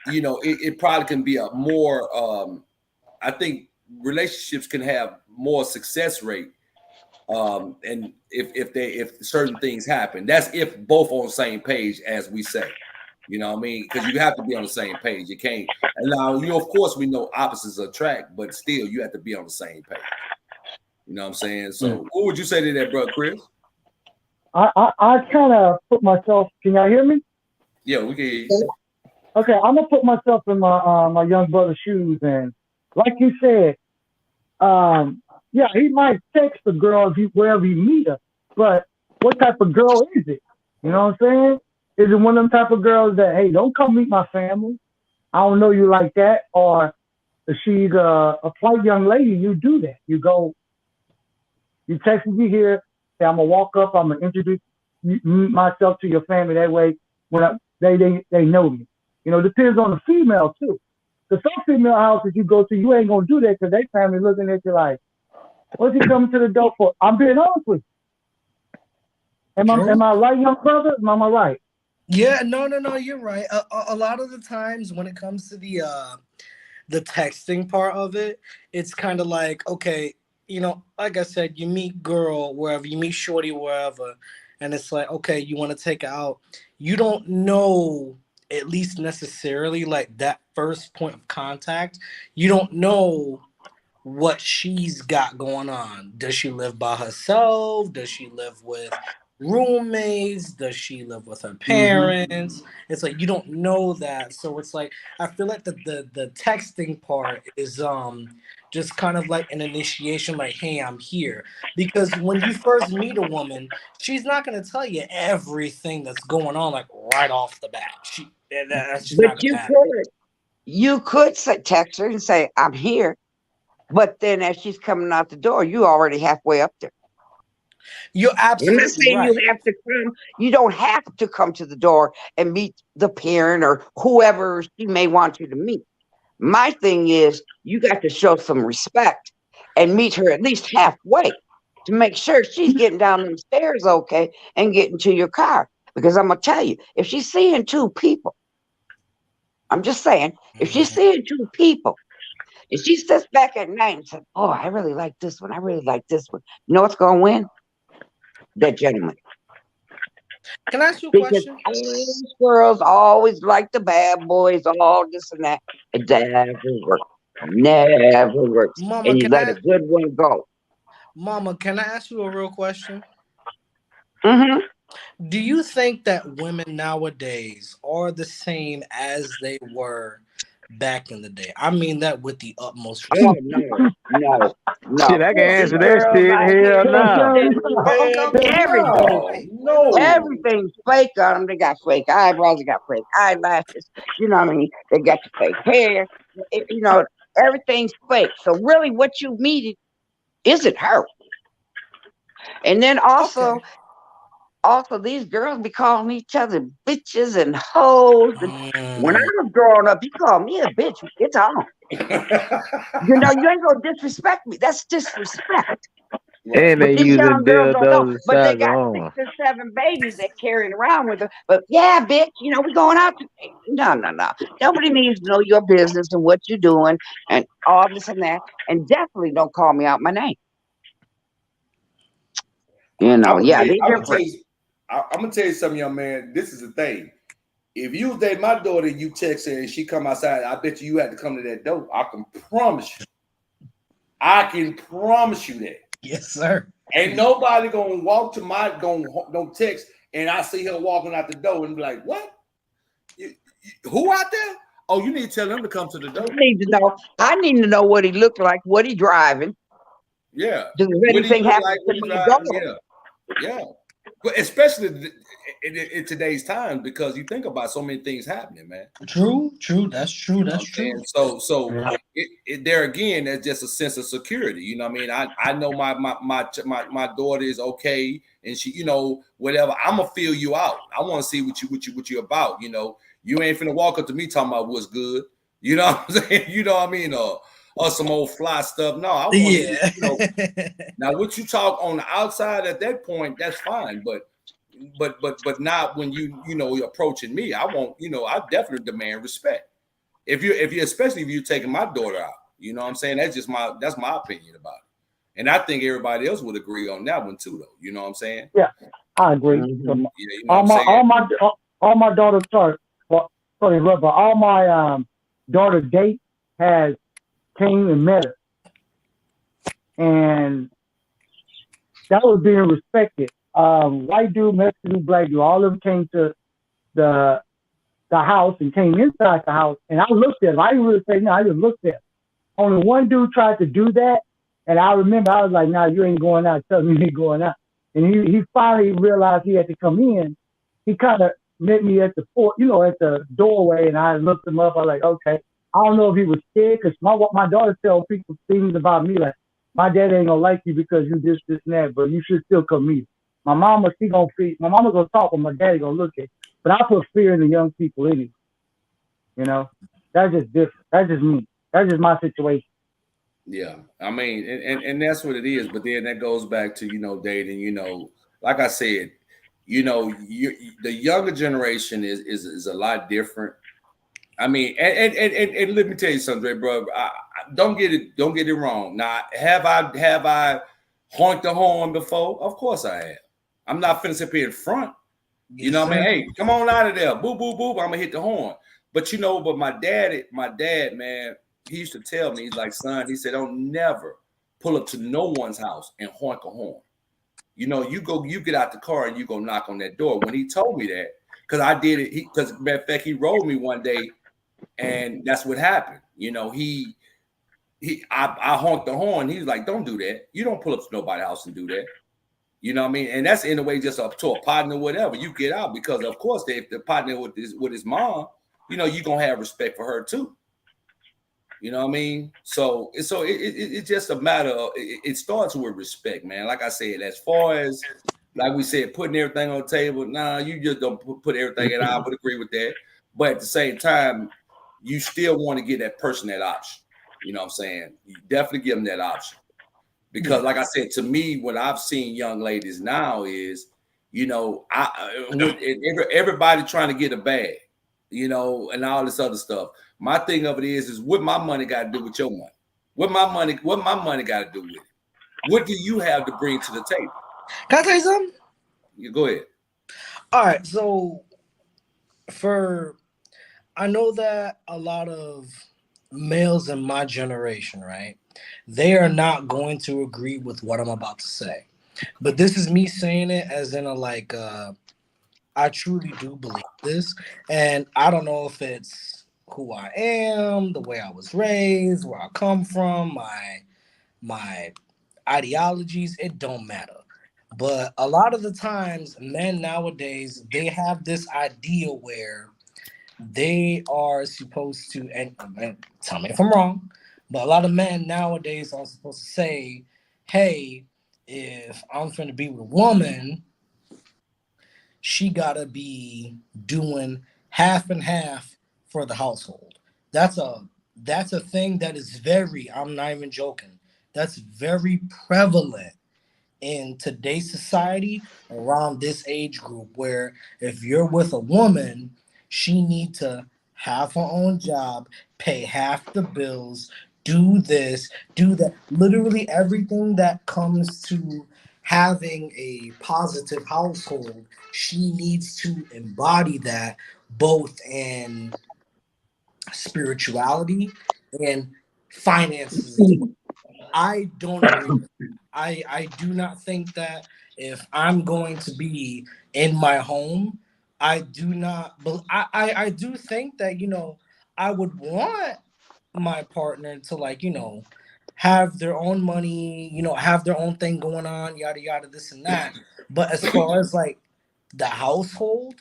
you know, it probably can be a more, I think relationships can have more success rate. And if certain things happen, that's if both on the same page, as we say, you know what I mean? Because you have to be on the same page. You can't. And now, you know, of course, we know opposites attract, but still, you have to be on the same page. You know what I'm saying? So, what would you say to that, brother Chris? I kind of put myself. Can y'all hear me? Yeah, we can hear you. Okay, I'm gonna put myself in my young brother's shoes, and like you said, yeah, he might text the girl wherever you meet her, but what type of girl is it? You know what I'm saying? Is it one of them type of girls that, hey, don't come meet my family, I don't know you like that, or if she's a polite young lady, you do that. You go, you text me here, say I'm gonna walk up, I'm gonna introduce myself to your family. That way, when they know me. You know, depends on the female too. Because some female houses you go to, you ain't gonna do that because they family looking at you like, what's he coming to the door for? I'm being honest with you. Am I right, young brother? Am I right? Yeah, no, you're right. A lot of the times when it comes to the texting part of it, it's kind of like, okay, you know, like I said, you meet girl wherever, you meet shorty wherever, and it's like, okay, you want to take her out. You don't know, at least necessarily, like that first point of contact, you don't know what she's got going on. Does she live by herself? Does she live with roommates? Does she live with her parents? It's like you don't know that. So it's like I feel like the texting part is just kind of like an initiation, like, hey, I'm here. Because when you first meet a woman, she's not gonna tell you everything that's going on like right off the bat. That's just not gonna happen. You could text her and say, I'm here. But then as she's coming out the door, you already halfway up there. You're absolutely I'm not saying right. you have to come. You don't have to come to the door and meet the parent or whoever she may want you to meet. My thing is you got to show some respect and meet her at least halfway to make sure she's getting down them stairs okay and getting to your car. Because I'm going to tell you, if she's seeing two people, I'm just saying, if she's seeing two people, if she sits back at night and says, oh, I really like this one, I really like this one, you know what's going to win? That gentleman. Can I ask you a because question? All girls always like the bad boys, all this and that. It never works. Never works. Mama, And you let a good one go. Mama, can I ask you a real question? Mm-hmm. Do you think that women nowadays are the same as they were back in the day? I mean that with the utmost respect. Oh, no. Shit, I can answer that shit. Hell no. Everything's fake on them. They got fake eyebrows. They got fake eyelashes. You know what I mean? They got the fake hair. You know, everything's fake. So really what you meet isn't her. And then also these girls be calling each other bitches and hoes. And when I was growing up, you call me a bitch, it's on. You know, you ain't gonna disrespect me. That's disrespect. Right. And But they these using young girls don't know. dildos the But they size of got 6 arm. or 7 babies they're carrying around with them. But yeah, bitch, we going out today. No, no, no. Nobody needs to know your business and what you're doing and all this and that. And definitely don't call me out my name. I'm gonna Yeah, tell you, they're I'm gonna tell different. you, I'm gonna tell you something, young man. This is the thing. If you date my daughter, you text her and she come outside, I bet you had to come to that door. I can promise you. I can promise you that. Yes, sir. Ain't nobody gonna walk to my gonna text and I see her walking out the door and be like, what? Who out there? Oh, you need to tell them to come to the door. I need to know what he looked like, what he driving. Yeah. Does What he anything look happen like, what to he my driving? daughter? Yeah. But especially in today's time, because you think about so many things happening, man. True. That's true. You know That's what I'm true. saying? So there again, there's just a sense of security. You know what I mean? I know my daughter is okay, and she, whatever. I'm gonna feel you out. I want to see what you about. You ain't finna walk up to me talking about what's good. You know what I'm saying? You know what I mean? Or some old fly stuff. No, I want Yeah. Now, what you talk on the outside at that point, that's fine. But not when you're approaching me. I want, I definitely demand respect. If you especially if you're taking my daughter out, you know what I'm saying? That's my opinion about it. And I think everybody else would agree on that one too, though. You know what I'm saying? Yeah, I agree. Mhm. Yeah, you know what I'm saying? All my daughter's all my daughter's date has came and met her, and that was being respected. White dude, Mexican dude, black dude, all of them came to the house and came inside the house, and I looked at him. I didn't really say no. I just looked at him. Only one dude tried to do that, and I remember I was like, "Nah, you ain't going out. Tell me you ain't going out." And he finally realized he had to come in. He kind of met me at the at the doorway, and I looked him up. I was like, "Okay." I don't know if he was scared because my daughter tell people things about me like, "My dad ain't gonna like you because you this, and that, but you should still come meet." My mama gonna talk, but my daddy gonna look at it. But I put fear in the young people anyway. That's just different. That's just me. That's just my situation. Yeah, I mean, and that's what it is. But then that goes back to dating. Like I said, the younger generation is a lot different. I mean, and let me tell you something, bro. Don't get it wrong. Now, have I honked the horn before? Of course I have. I'm not finna sit here in front. You know what I mean? Hey, come on out of there. Boop, boop, boop. I'm gonna hit the horn. But but my dad, man, he used to tell me, he's like, son, he said, don't never pull up to no one's house and honk a horn. You get out the car and you go knock on that door. When he told me that, because I did it, because matter of fact, he rolled me one day, and that's what happened. I honked the horn. He was like, don't do that. You don't pull up to nobody's house and do that. You know what I mean? And that's in a way just up to a partner, whatever. You get out because, of course, if the partner with his mom, you're gonna have respect for her too. You know what I mean? So it's just a matter of it starts with respect, man. Like I said, as far as like we said, putting everything on the table, you just don't put everything in. I would agree with that, but at the same time, you still want to give that person that option. You know what I'm saying? You definitely give them that option. Because, like I said, to me, what I've seen young ladies now is, everybody trying to get a bag, and all this other stuff. My thing of it is what my money got to do with your money? What my money got to do with it? What do you have to bring to the table? Can I tell you something? You go ahead. All right, so I know that a lot of males in my generation, right? They are not going to agree with what I'm about to say. But this is me saying it as in I truly do believe this. And I don't know if it's who I am, the way I was raised, where I come from, my ideologies, it don't matter. But a lot of the times, men nowadays, they have this idea where they are supposed to, and tell me if I'm wrong, but a lot of men nowadays are supposed to say, hey, if I'm finna be with a woman, she gotta be doing half and half for the household. That's a thing that is I'm not even joking. That's very prevalent in today's society around this age group, where if you're with a woman, she need to have her own job, pay half the bills, do this, do that. Literally everything that comes to having a positive household, she needs to embody that both in spirituality and finances as well. I don't agree with that. I do not think that if I'm going to be in my home, I do not but I do think that, you know, I would want my partner to, like, you know, have their own money, you know, have their own thing going on, yada yada, this and that. But as far as like the household,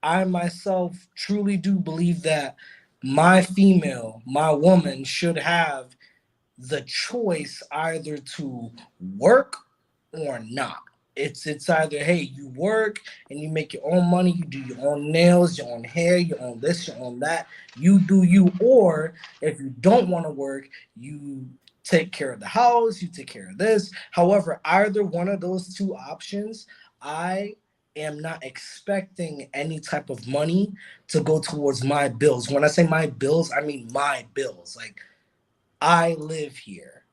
I myself truly do believe that my female, my woman should have the choice either to work or not. It's either, hey, you work and you make your own money, you do your own nails, your own hair, your own this, your own that, you do you. Or if you don't want to work, you take care of the house, you take care of this. However, either one of those two options, I am not expecting any type of money to go towards my bills. When I say my bills, I mean my bills. Like, I live here.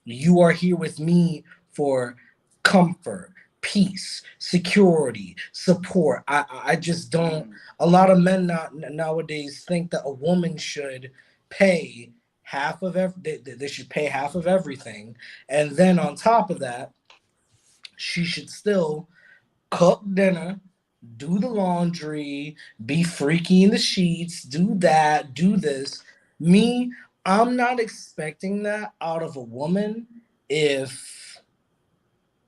You are here with me for comfort, peace, security, support. I just don't. A lot of men nowadays think that a woman should pay half of they should pay half of everything, and then on top of that, she should still cook dinner, do the laundry, be freaky in the sheets, do that, do this. Me, I'm not expecting that out of a woman if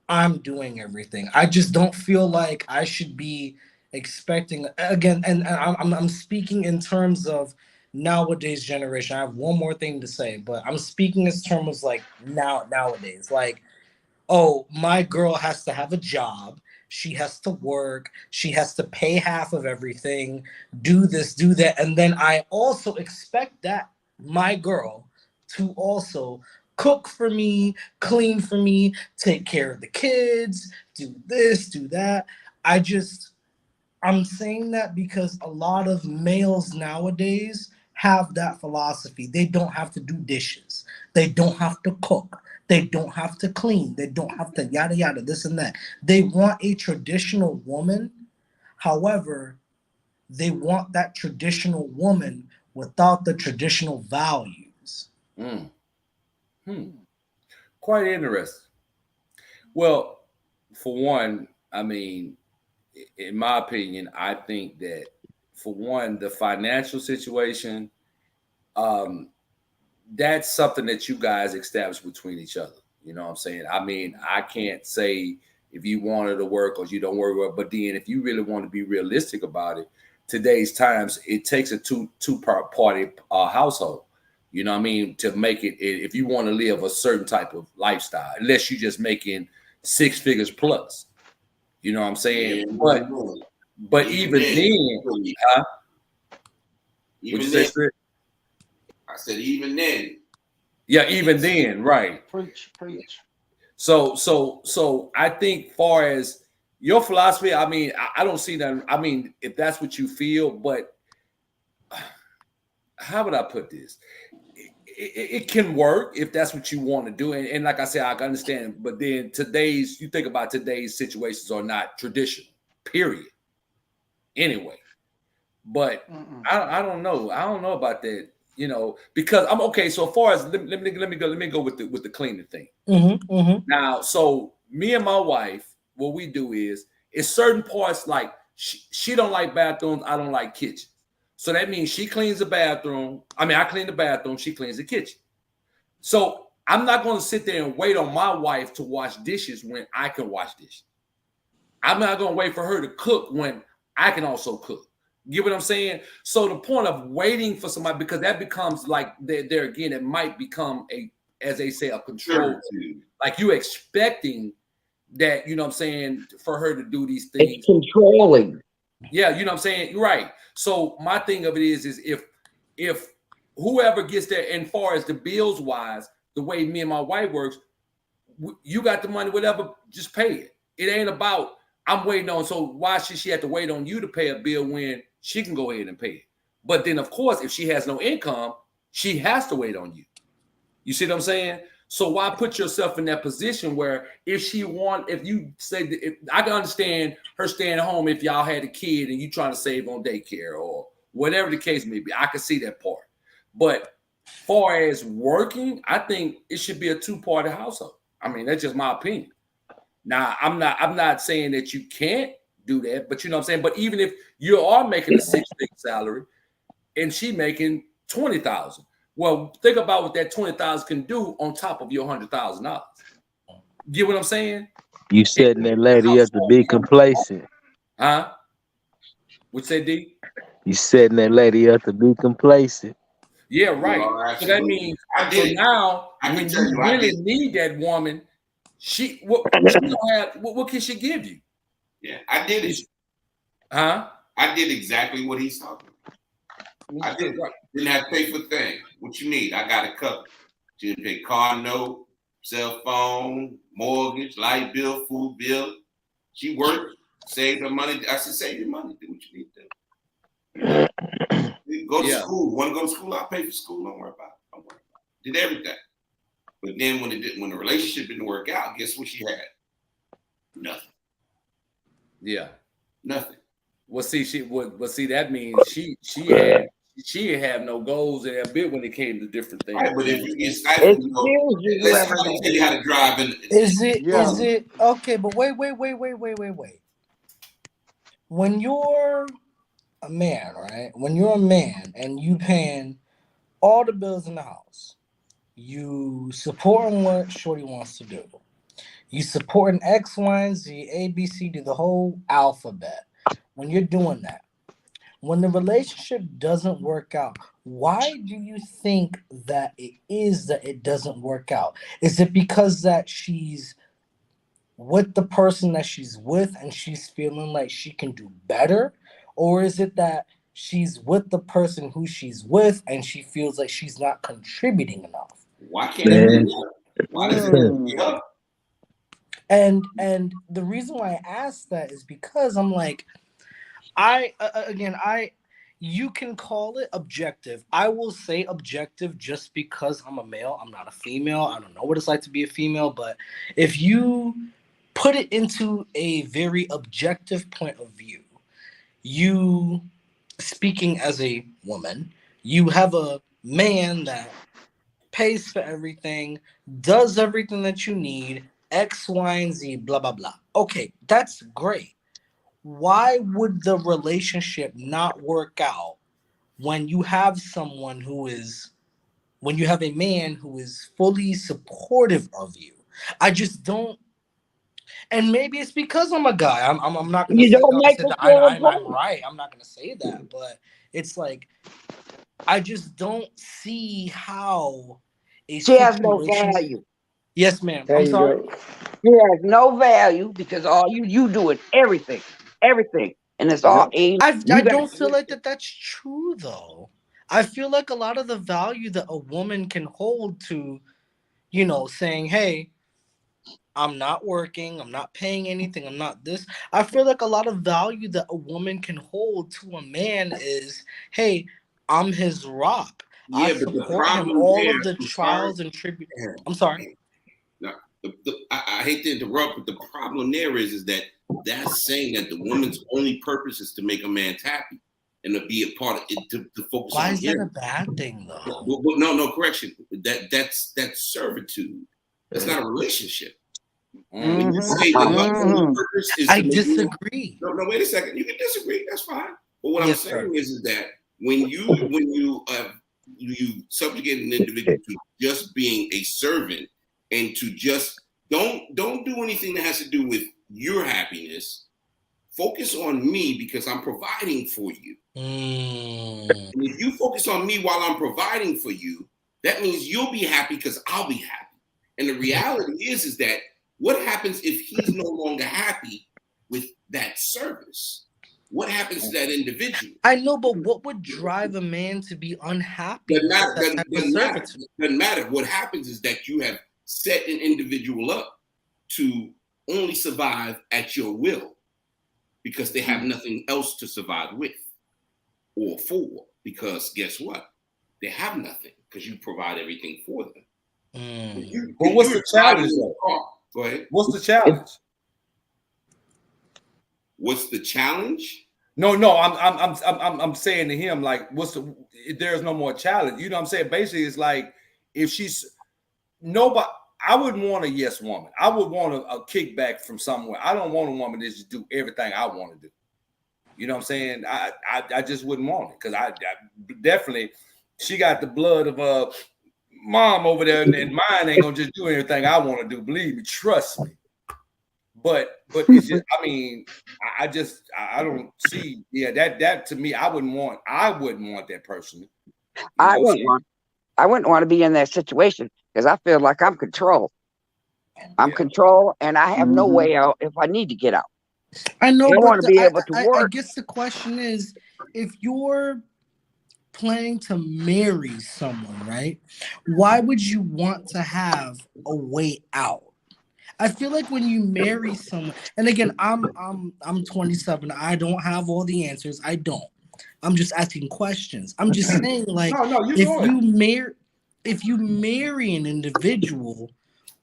I'm doing everything. I just don't feel like I should be expecting, again, and I'm speaking in terms of nowadays generation. I have one more thing to say, but I'm speaking in terms of like nowadays. Like, oh, my girl has to have a job. She has to work. She has to pay half of everything, do this, do that. And then I also expect that my girl to also cook for me, clean for me, take care of the kids, do this, do that. I'm saying that because a lot of males nowadays have that philosophy. They don't have to do dishes. They don't have to cook. They don't have to clean. They don't have to yada yada, this and that. They want a traditional woman. However, they want that traditional woman without the traditional values. Quite interesting. Well, for one, I mean, in my opinion, I think that for one, the financial situation, that's something that you guys establish between each other. You know what I'm saying? I mean, I can't say if you wanted to work or you don't work, but then if you really want to be realistic about it, today's times, it takes a two-party household. You know what I mean? To make it, if you want to live a certain type of lifestyle, unless you're just making 6 figures plus. You know what I'm saying? Yeah, but even then, huh? Even then, I said even then. Yeah, even then, right. Preach. So I think far as your philosophy, I mean, I don't see that. I mean, if that's what you feel, but how would I put this? It can work if that's what you want to do. And like I said, I can understand. But then you think about today's situations are not traditional, period. Anyway. But I don't know. I don't know about that, you know, because I'm okay. So far as let me go with the cleaning thing. Now, so me and my wife, what we do is certain parts, like she don't like bathrooms, I don't like kitchens. So that means she cleans the bathroom. I mean, I clean the bathroom, she cleans the kitchen. So I'm not going to sit there and wait on my wife to wash dishes when I can wash dishes. I'm not going to wait for her to cook when I can also cook. You get what I'm saying? So the point of waiting for somebody, because that becomes like there again, it might become as they say, a control. Like you expecting that, you know what I'm saying, for her to do these things. It's controlling. Yeah, you know what I'm saying? Right. So my thing of it is if whoever gets there, and far as the bills wise, the way me and my wife works, you got the money, whatever, just pay it. It ain't about I'm waiting on. So why should she have to wait on you to pay a bill when she can go ahead and pay it? But then, of course, if she has no income, she has to wait on you. You see what I'm saying? So why put yourself in that position where if you say, if I can understand her staying home if y'all had a kid and you trying to save on daycare or whatever the case may be, I can see that part. But far as working, I think it should be a two-party household. I mean, that's just my opinion. Now, I'm not saying that you can't do that, but you know what I'm saying? But even if you are making a 6-figure salary and she making $20,000, well, think about what that $20,000 can do on top of your $100,000. Get what I'm saying? You setting that lady up to be complacent. Huh? What say, D? You setting that lady up to be complacent. Yeah, right. Oh, so that means now when you really need that woman, she don't have what can she give you? Yeah, I did it. Huh? I did exactly what he's talking about. I did. Didn't have to pay for things. What you need, I got it covered. She didn't pay car note, cell phone, mortgage, light bill, food bill. She worked, saved her money. I said, save your money. Do what you need to do. Go to school. Want to go to school? I'll pay for school. Don't worry about it. Don't worry about it. Did everything. But then when the relationship didn't work out, guess what she had? Nothing. Yeah. Nothing. Well, see, that means she have no goals in that bit when it came to different things. Right, but if you get stifled, let's tell you how to drive. Is it okay? But wait. When you're a man, right? When you're a man and you paying all the bills in the house, you supporting what Shorty wants to do. You supporting X, Y, and Z, A, B, C, D, the whole alphabet. When you're doing that, when the relationship doesn't work out, why do you think that it doesn't work out? Is it because that she's with the person that she's with and she's feeling like she can do better? Or is it that she's with the person who she's with and she feels like she's not contributing enough? Why can't it be? Why does it be up? And the reason why I ask that is because I'm like, you can call it objective. I will say objective just because I'm a male. I'm not a female. I don't know what it's like to be a female. But if you put it into a very objective point of view, you speaking as a woman, you have a man that pays for everything, does everything that you need, X, Y, and Z, blah, blah, blah. Okay, that's great. Why would the relationship not work out when you have when you have a man who is fully supportive of you? I just don't. And maybe it's because I'm a guy. I'm not gonna say that I'm right. I'm not gonna say that, but it's like I just don't see how she has no value. Yes, ma'am. I'm sorry. She has no value because all you do is everything, and it's all. I don't feel like that's true though. I feel like a lot of the value that a woman can hold to, saying, "Hey, I'm not working, I'm not paying anything, I'm not this." I feel like a lot of value that a woman can hold to a man is, "Hey, I'm his rock. Yeah, I but the support him problem all there, of the trials and tribulations." I'm sorry. No, I hate to interrupt, but the problem there is that that's saying that the woman's only purpose is to make a man happy and to be a part of it, to focus on him. Why is that a bad thing, though? Well, no, correction. That's servitude. That's not a relationship. When you say the purpose is I disagree. No, wait a second. You can disagree. That's fine. But what I'm saying is that when you subjugate an individual to just being a servant and to just don't do anything that has to do with your happiness. Focus on me because I'm providing for you. And if you focus on me while I'm providing for you, that means you'll be happy because I'll be happy. And the reality is that what happens if he's no longer happy with that service? What happens to that individual? I know, but what would drive a man to be unhappy? Doesn't matter. What happens is that you have set an individual up to only survive at your will because they have nothing else to survive with or for. Because guess what? They have nothing because you provide everything for them. But what's the challenge though? Go ahead. What's the challenge? What's the challenge? No, I'm saying to him, like, there's no more challenge. You know what I'm saying? Basically, it's like if she's nobody, I wouldn't want a yes woman. I would want a kickback from somewhere. I don't want a woman that just do everything I want to do. You know what I'm saying? I just wouldn't want it because I definitely, she got the blood of mom over there, and mine ain't gonna just do everything I want to do. Believe me, trust me. But it's just, I mean, I don't see, that to me, I wouldn't want that person. I wouldn't want to be in that situation because I feel like I'm control. I'm control, and I have no way out if I need to get out. I know, I but want to be able to work. I guess the question is, if you're planning to marry someone, right? Why would you want to have a way out? I feel like when you marry someone, and again, I'm 27. I don't have all the answers. I don't. I'm just asking questions. I'm just saying, like, if you marry an individual,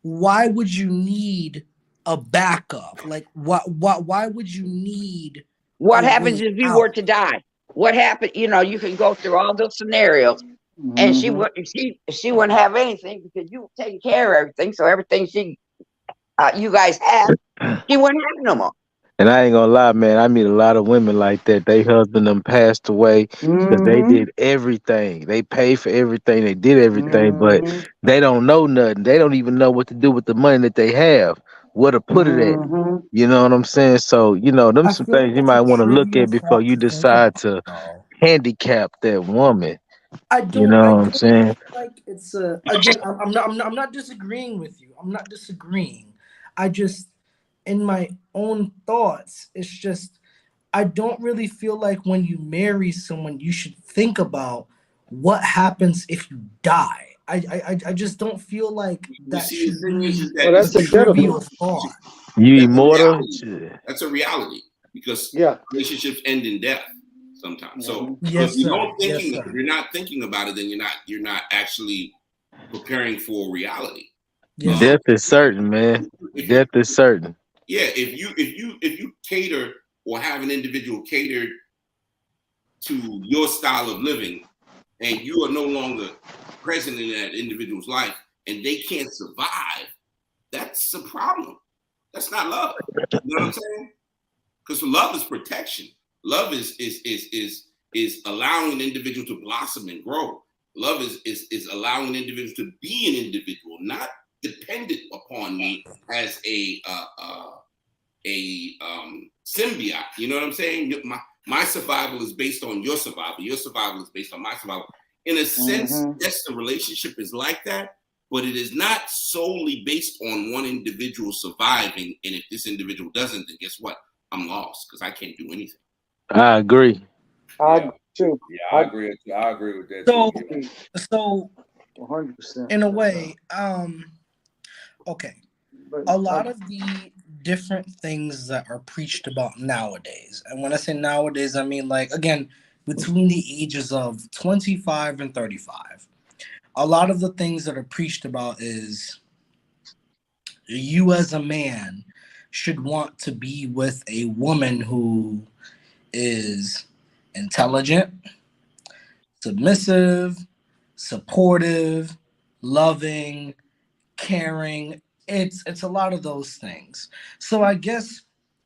why would you need a backup? Like, why would you need? What happens if you were to die? What happened? You know, you can go through all those scenarios, and she wouldn't have anything because you were taking care of everything. So everything you guys have, she wouldn't have no more. And I ain't gonna lie, man. I meet a lot of women like that. They husband them passed away because they did everything. They paid for everything. They did everything, but they don't know nothing. They don't even know what to do with the money that they have. Where to put it at. You know what I'm saying? So, you know, them some things you might want to look at before you decide to handicap that woman. I don't. You know what I'm saying? Like it's again, I'm not disagreeing with you. I'm not disagreeing. I just, in my own thoughts, it's just I don't really feel like when you marry someone, you should think about what happens if you die. I just don't feel like that should be that's a trivial thought. You immortal? That's a reality because relationships end in death sometimes. So yes, if you're not thinking about it, then you're not actually preparing for reality. Yeah. Death is certain, man. Death is certain. Yeah, if you cater or have an individual catered to your style of living, and you are no longer present in that individual's life, and they can't survive, that's a problem. That's not love. You know what I'm saying? Because love is protection. Love is allowing an individual to blossom and grow. Love is allowing an individual to be an individual, not dependent upon me as a symbiote. You know what I'm saying? My survival is based on your survival. Your survival is based on my survival. In a sense, yes, the relationship is like that, but it is not solely based on one individual surviving. And if this individual doesn't, then guess what? I'm lost because I can't do anything. I agree. I too. Yeah, I agree with that. So 100%. in a way, okay. A lot of the different things that are preached about nowadays, and when I say nowadays, I mean, like, again, between the ages of 25 and 35, a lot of the things that are preached about is you as a man should want to be with a woman who is intelligent, submissive, supportive, loving, caring. It's a lot of those things. So I guess,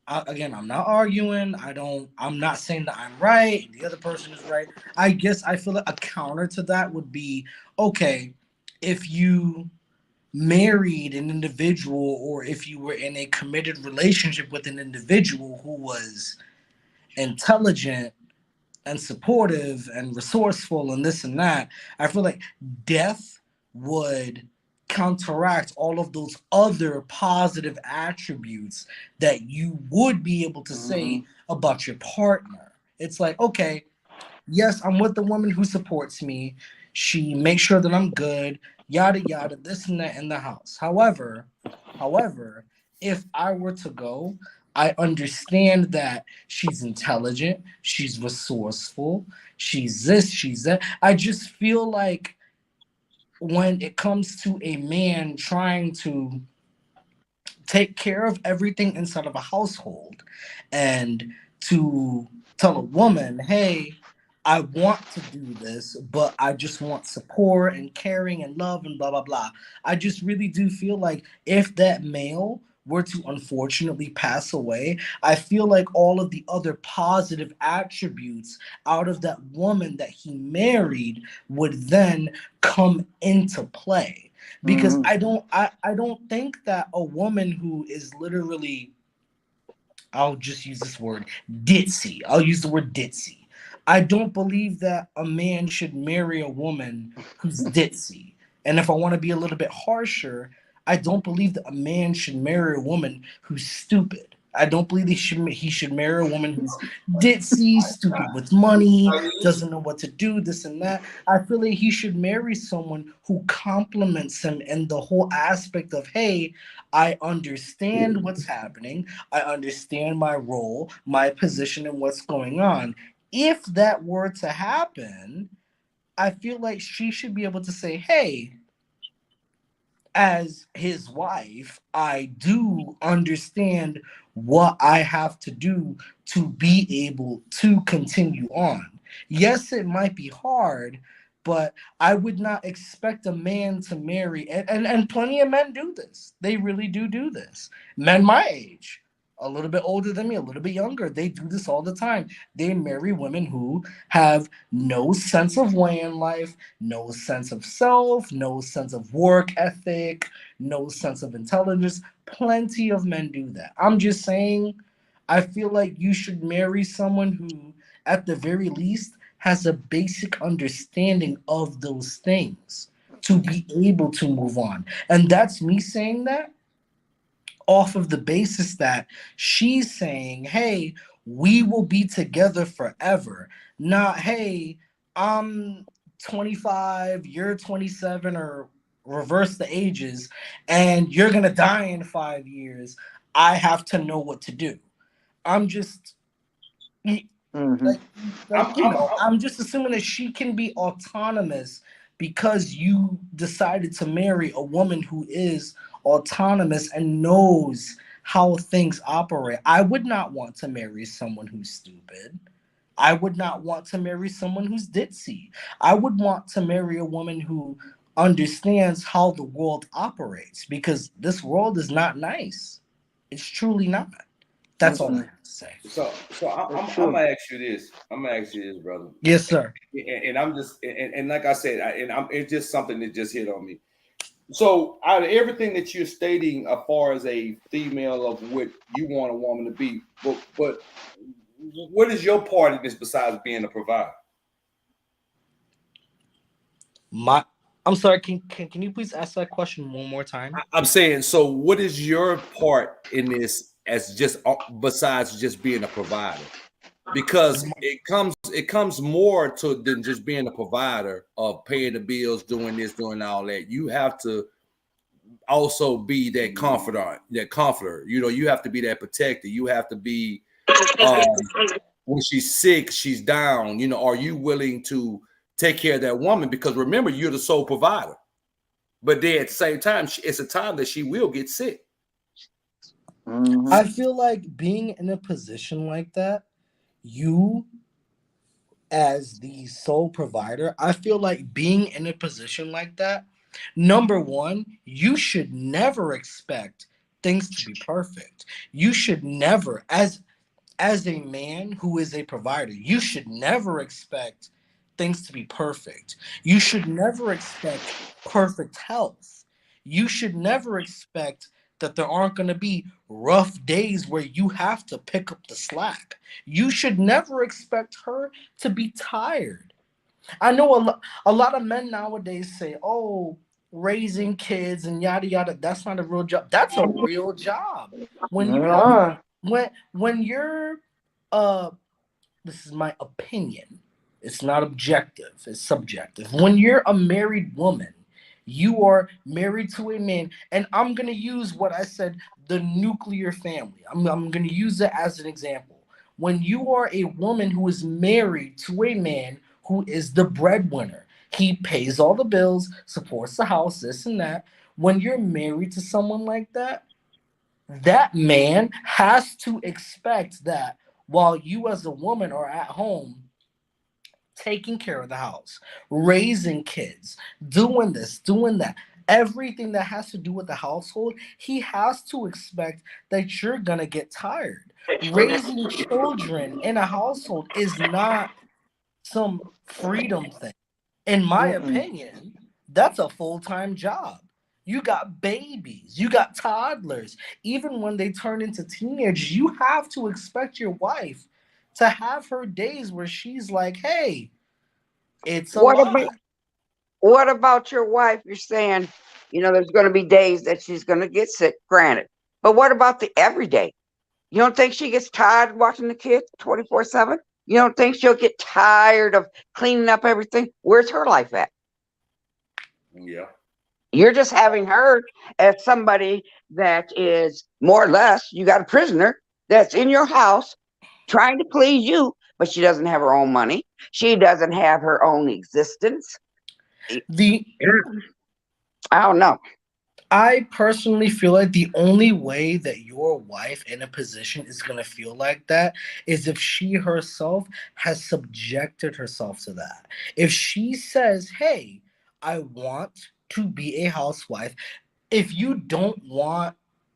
again, I'm not arguing. I'm not saying that I'm right, the other person is right. I guess I feel like a counter to that would be, okay, if you married an individual or if you were in a committed relationship with an individual who was intelligent and supportive and resourceful and this and that, I feel like death would counteract all of those other positive attributes that you would be able to say about your partner. It's like, okay, yes, I'm with the woman who supports me. She makes sure that I'm good, yada yada, this and that in the house. However, if I were to go, I understand that she's intelligent, she's resourceful, she's this, she's that. I just feel like when it comes to a man trying to take care of everything inside of a household and to tell a woman, hey, I want to do this, but I just want support and caring and love and blah, blah, blah. I just really do feel like if that male were to unfortunately pass away, I feel like all of the other positive attributes out of that woman that he married would then come into play. Because I don't think that a woman who is literally, I'll just use this word, ditzy. I'll use the word ditzy. I don't believe that a man should marry a woman who's ditzy. And if I want to be a little bit harsher, I don't believe that a man should marry a woman who's stupid. I don't believe he should marry a woman who's ditzy, stupid with money, doesn't know what to do, this and that. I feel like he should marry someone who compliments him in the whole aspect of, hey, I understand what's happening. I understand my role, my position, and what's going on. If that were to happen, I feel like she should be able to say, hey, as his wife, I do understand what I have to do to be able to continue on. Yes, it might be hard, but I would not expect a man to marry, and plenty of men do this. They really do this. Men my age, a little bit older than me, a little bit younger, they do this all the time. They marry women who have no sense of way in life, no sense of self, no sense of work ethic, no sense of intelligence. Plenty of men do that. I'm just saying, I feel like you should marry someone who, at the very least, has a basic understanding of those things to be able to move on. And that's me saying that off of the basis that she's saying, hey, we will be together forever. Not, hey, I'm 25, you're 27, or reverse the ages, and you're going to die in 5 years. I have to know what to do. I'm just, I'm just assuming that she can be autonomous because you decided to marry a woman who is autonomous and knows how things operate. I would not want to marry someone who's stupid. I would not want to marry someone who's ditzy. I would want to marry a woman who understands how the world operates, because this world is not nice. It's truly not. That's all I have to say. So I'm gonna ask you this. Brother. Yes, sir. And I'm just and like I said, it's just something that just hit on me. So out of everything that you're stating, as far as a female of what you want a woman to be, but what is your part in this besides being a provider? I'm sorry. Can you please ask that question one more time? I'm saying, so what is your part in this as just besides just being a provider? Because it comes more to than just being a provider of paying the bills, doing this, doing all that. You have to also be that confidant, that comforter. You know, you have to be that protector. You have to be when she's sick, she's down. You know, are you willing to take care of that woman? Because remember, you're the sole provider. But then at the same time, it's a time that she will get sick. I feel like being in a position like that, you as the sole provider, I feel like being in a position like that, number one, you should never expect things to be perfect. You should never, as a man who is a provider, you should never expect things to be perfect. You should never expect perfect health. You should never expect that there aren't going to be rough days where you have to pick up the slack. You should never expect her to be tired. I know a lot of men nowadays say, oh, raising kids and yada yada, that's not a real job. That's a real job. When you're this is my opinion. It's not objective, it's subjective. When you're a married woman, you are married to a man, and I'm going to use what I said, the nuclear family. I'm going to use it as an example. When you are a woman who is married to a man who is the breadwinner, he pays all the bills, supports the house, this and that. When you're married to someone like that, that man has to expect that while you as a woman are at home taking care of the house, raising kids, doing this, doing that, everything that has to do with the household, he has to expect that you're going to get tired. Raising children in a household is not some freedom thing. In my opinion, that's a full-time job. You got babies, you got toddlers. Even when they turn into teenagers, you have to expect your wife to have her days where she's like, hey, it's a What about lot. what about your wife? You're saying, there's going to be days that she's going to get sick, granted. But what about the everyday? You don't think she gets tired watching the kids 24/7? You don't think she'll get tired of cleaning up everything? Where's her life at? Yeah. You're just having her as somebody that is more or less, you got a prisoner that's in your house trying to please you, but she doesn't have her own money. She doesn't have her own existence. The I don't know. I personally feel like the only way that your wife in a position is going to feel like that is if she herself has subjected herself to that. If she says, hey, I want to be a housewife, if you don't want,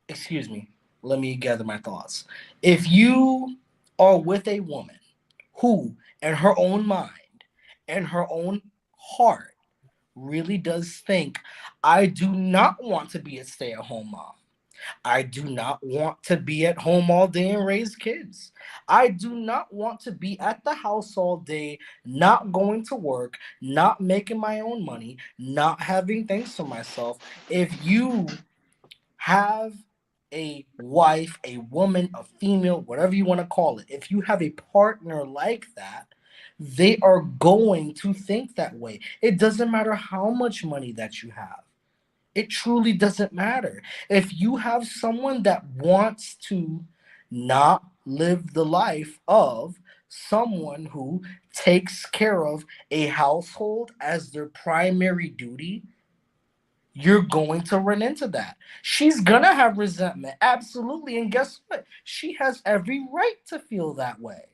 excuse me, let me gather my thoughts. If you are with a woman who, in her own mind and her own heart, really does think, I do not want to be a stay at home mom. I do not want to be at home all day and raise kids. I do not want to be at the house all day, not going to work, not making my own money, not having things for myself. If you have a wife, a woman, a female, whatever you want to call it, if you have a partner like that, they are going to think that way. It doesn't matter how much money that you have. It truly doesn't matter. If you have someone that wants to not live the life of someone who takes care of a household as their primary duty, you're going to run into that. She's gonna have resentment, absolutely. And guess what? She has every right to feel that way.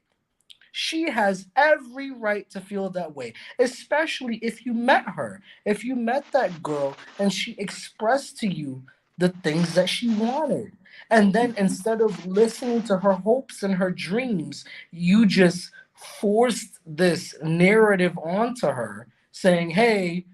She has every right to feel that way, especially if you met her. If you met that girl and she expressed to you the things that she wanted. And then instead of listening to her hopes and her dreams, you just forced this narrative onto her saying, hey,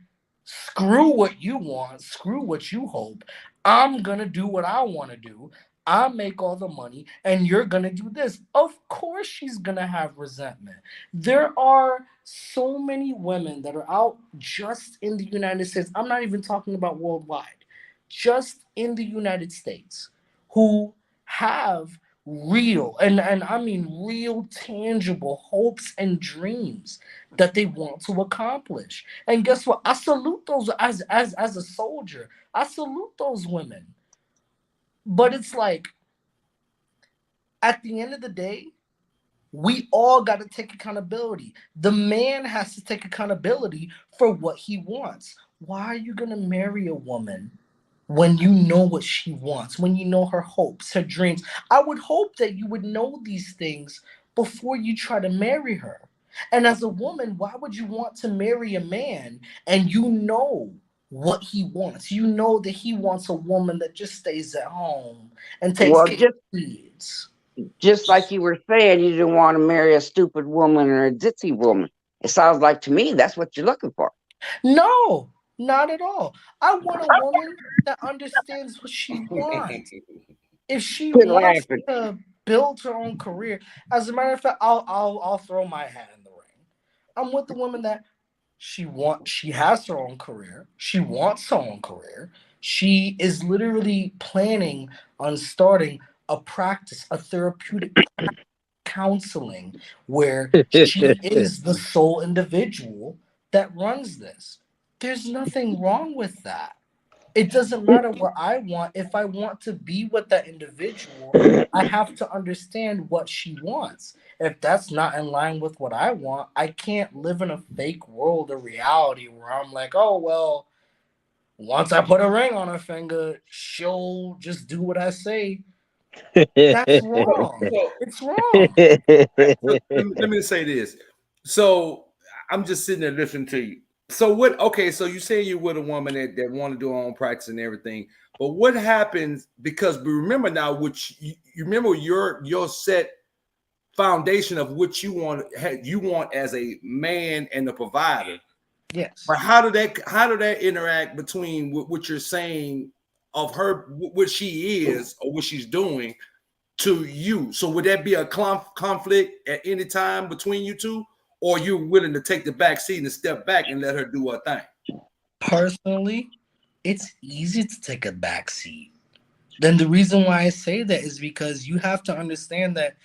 screw what you want, screw what you hope. I'm going to do what I want to do. I make all the money and you're going to do this. Of course, she's going to have resentment. There are so many women that are out just in the United States. I'm not even talking about worldwide, just in the United States, who have real, and I mean real, tangible hopes and dreams that they want to accomplish. And guess what? I salute those as a soldier. I salute those women. But it's like at the end of the day, we all got to take accountability. The man has to take accountability for what he wants. Why are you going to marry a woman when you know what she wants, when you know her hopes, her dreams? I would hope that you would know these things before you try to marry her. And as a woman, why would you want to marry a man and you know what he wants? You know that he wants a woman that just stays at home and takes Well, care of kids. just like you were saying, you didn't want to marry a stupid woman or a ditzy woman. It sounds like to me that's what you're looking for. No, not at all. I want a woman that understands what she wants. If she Quit wants laughing. to build her own career, as a matter of fact, I'll throw my hat in the ring. I'm with the woman that she has her own career. She wants her own career. She is literally planning on starting a practice, a therapeutic counseling where she is the sole individual that runs this. There's nothing wrong with that. It doesn't matter what I want. If I want to be with that individual, I have to understand what she wants. If that's not in line with what I want, I can't live in a fake world of reality where I'm like, oh, well, once I put a ring on her finger, she'll just do what I say. That's wrong. It's wrong. Let me say this. So I'm just sitting there listening to you. So what? Okay, so you say you're with a woman that want to do her own practice and everything, but what happens? Because we remember now, which you remember your set foundation of what you want as a man and a provider. Yes. But how did that interact between what you're saying of her, what she is or what she's doing to you? So would that be a conflict at any time between you two, or you're willing to take the back seat and step back and let her do her thing? Personally, it's easy to take a back seat. Then the reason why I say that is because you have to understand that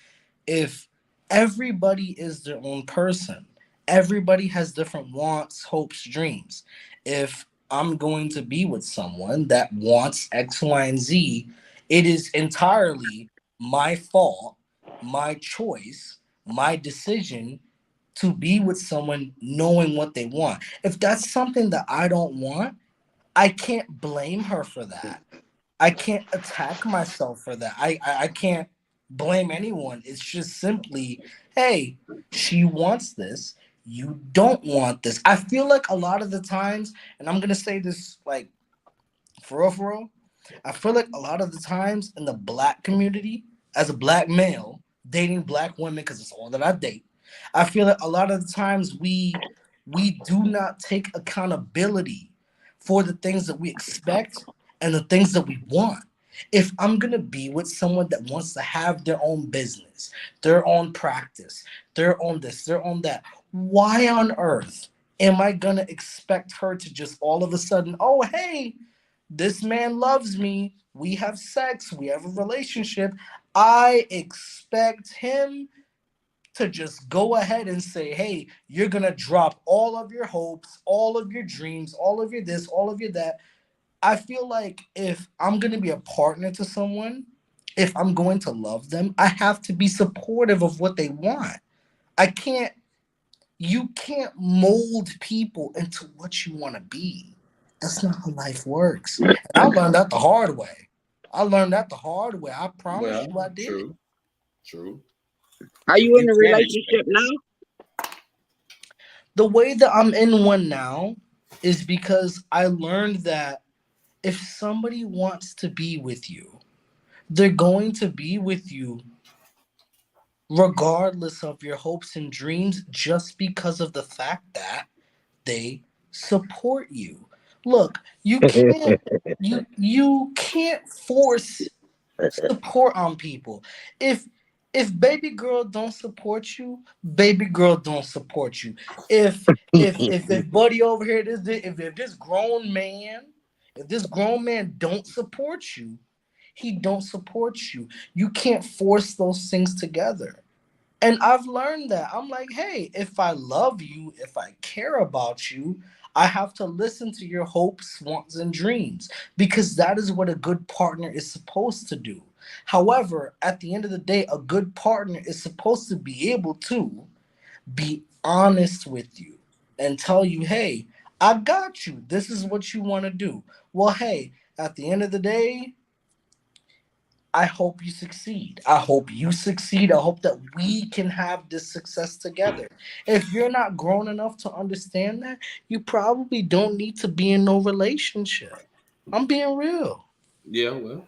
if everybody is their own person, everybody has different wants, hopes, dreams. If I'm going to be with someone that wants X, Y, and Z, it is entirely my fault, my choice, my decision to be with someone knowing what they want. If that's something that I don't want, I can't blame her for that. I can't attack myself for that. I can't blame anyone. It's just simply, hey, she wants this. You don't want this. I feel like a lot of the times, and I'm gonna say this like for real, I feel like a lot of the times in the black community, as a black male dating black women, because it's all that I date, I feel like a lot of the times we do not take accountability for the things that we expect and the things that we want. If I'm gonna be with someone that wants to have their own business, their own practice, their own this, their own that, why on earth am I gonna expect her to just all of a sudden, oh, hey, this man loves me, we have sex, we have a relationship, I expect him to just go ahead and say, hey, you're going to drop all of your hopes, all of your dreams, all of your this, all of your that. I feel like if I'm going to be a partner to someone, if I'm going to love them, I have to be supportive of what they want. You can't mold people into what you want to be. That's not how life works. And I learned that the hard way. I promise you I did. True. Are you in a relationship now? The way that I'm in one now is because I learned that if somebody wants to be with you, they're going to be with you regardless of your hopes and dreams, just because of the fact that they support you. Look, you can't force support on people. If baby girl don't support you, baby girl don't support you. If buddy over here, if this grown man don't support you, he don't support you. You can't force those things together. And I've learned that. I'm like, hey, if I love you, if I care about you, I have to listen to your hopes, wants, and dreams, because that is what a good partner is supposed to do. However, at the end of the day, a good partner is supposed to be able to be honest with you and tell you, hey, I got you. This is what you want to do. Well, hey, at the end of the day, I hope you succeed. I hope you succeed. I hope that we can have this success together. If you're not grown enough to understand that, you probably don't need to be in no relationship. I'm being real. Yeah, well,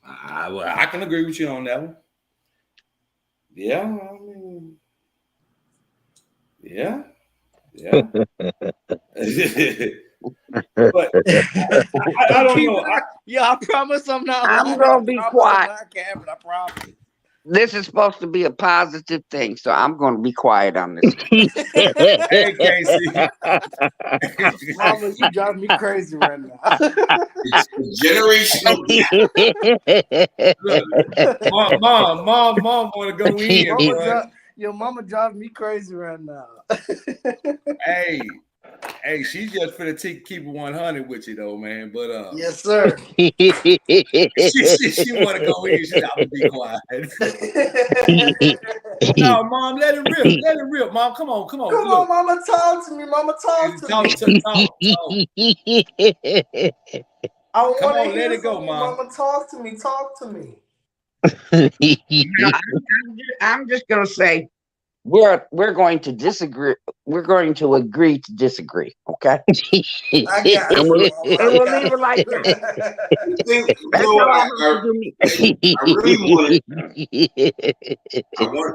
I can agree with you on that one. Yeah, I mean, yeah. But I don't know. I promise I'm not. I'm gonna be quiet. I promise. This is supposed to be a positive thing, so I'm going to be quiet on this. Hey, Casey. Mama, you drive me crazy right now. It's a generational Mom want to go in. Your mama drives me crazy right now. Hey, she just finna keep it 100 with you though, man. But yes, sir. she want to go in. She's I'm gonna be quiet. No, Mom, let it rip. Let it rip, Mom. Come on. Come on, Mama, talk to me. Mama, talk to me. Talk. Come on, let it go, Mom. Mama, talk to me. Talk to me. I'm just going to say we're going to disagree. We're going to agree to disagree. Okay. I got And we'll leave it like that. That's all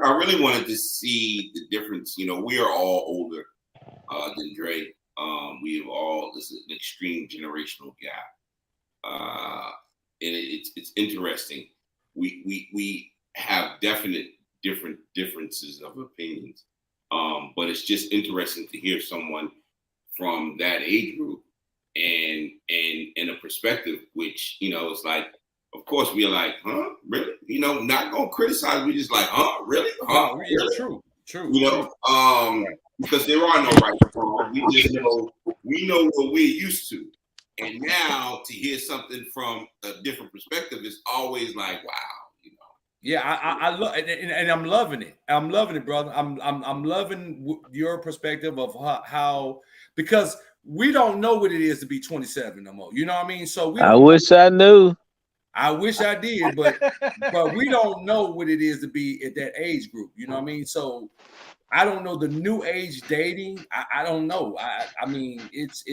I really wanted to see the difference. You know, we are all older than Dre. We have all, this is an extreme generational gap. And it's interesting. We have definite different differences of opinions. But it's just interesting to hear someone from that age group and a perspective, which, you know, it's like, of course we're like, huh, really? You know, not gonna criticize. We just like, huh, really? Huh, really? True. You know, because there are no right or wrong. We just know what we're used to. And now to hear something from a different perspective is always like, wow, you know. Yeah, I love and I'm loving it. I'm loving it, brother. I'm loving your perspective of how because we don't know what it is to be 27 no more. You know what I mean? So I wish I knew. I wish I did, but we don't know what it is to be at that age group. You know what I mean? So I don't know the new age dating. I don't know. I mean, it's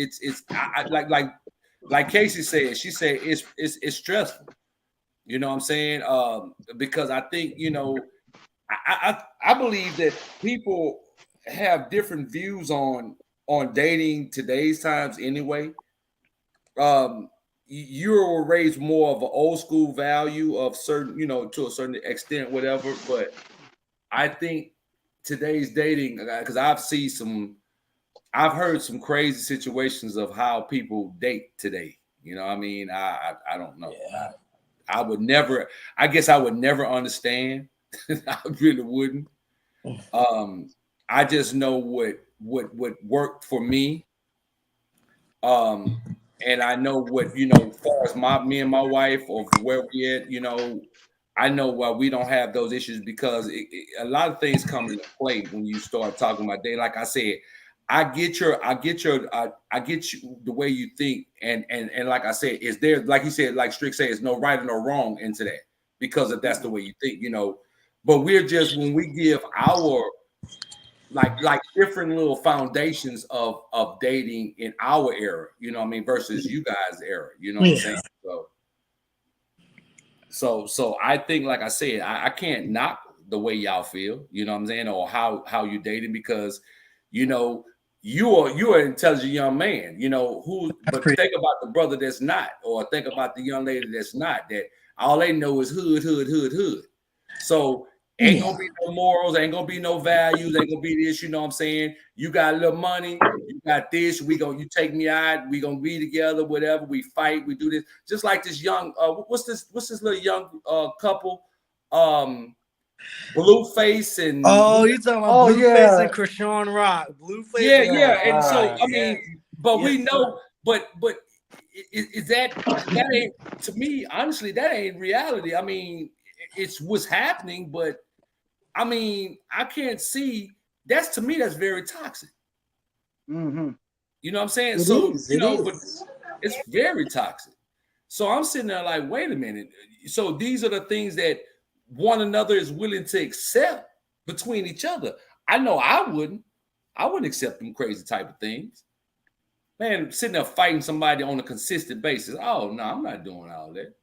like Casey said. She said it's stressful. You know what I'm saying? Because I think, you know, I believe that people have different views on dating today's times anyway. You were raised more of an old school value of certain, you know, to a certain extent, whatever. But I think today's dating, because I've heard some crazy situations of how people date today. You know what I mean? I don't know. Yeah. I would never understand. I really wouldn't. I just know what worked for me. And I know what, you know, as far as me and my wife or where we at, you know, I know why we don't have those issues because a lot of things come into play when you start talking about dating. Like I said, I get you the way you think, and like I said, is there, like he said, like Strick said, there's no right or no wrong into that because if that's the way you think, you know. But we're just, when we give our like different little foundations of dating in our era, you know what I mean, versus you guys' era, you know what I'm saying? So I think, like I said, I can't knock the way y'all feel, you know what I'm saying, or how you dating because, you know, you are an intelligent young man, you know, but think about the brother that's not, or think about the young lady that's not, that all they know is hood. So ain't gonna be no morals, ain't gonna be no values, ain't gonna be this, you know what I'm saying? You got a little money, you got this, you take me out, we gonna be together, whatever, we fight, we do this. Just like this young, what's this little young couple? Blueface and you talking about Blueface and Krishan Rock. Blueface. Yeah. And so I mean, but we know, but is that ain't, to me, honestly, that ain't reality. I mean, it's what's happening, but I mean, I can't see that's, to me, that's very toxic. Mm-hmm. You know what I'm saying? But it's very toxic. So I'm sitting there like, wait a minute. So these are the things that one another is willing to accept between each other. I know I wouldn't accept them crazy type of things. Man, sitting there fighting somebody on a consistent basis. Oh no, I'm not doing all that.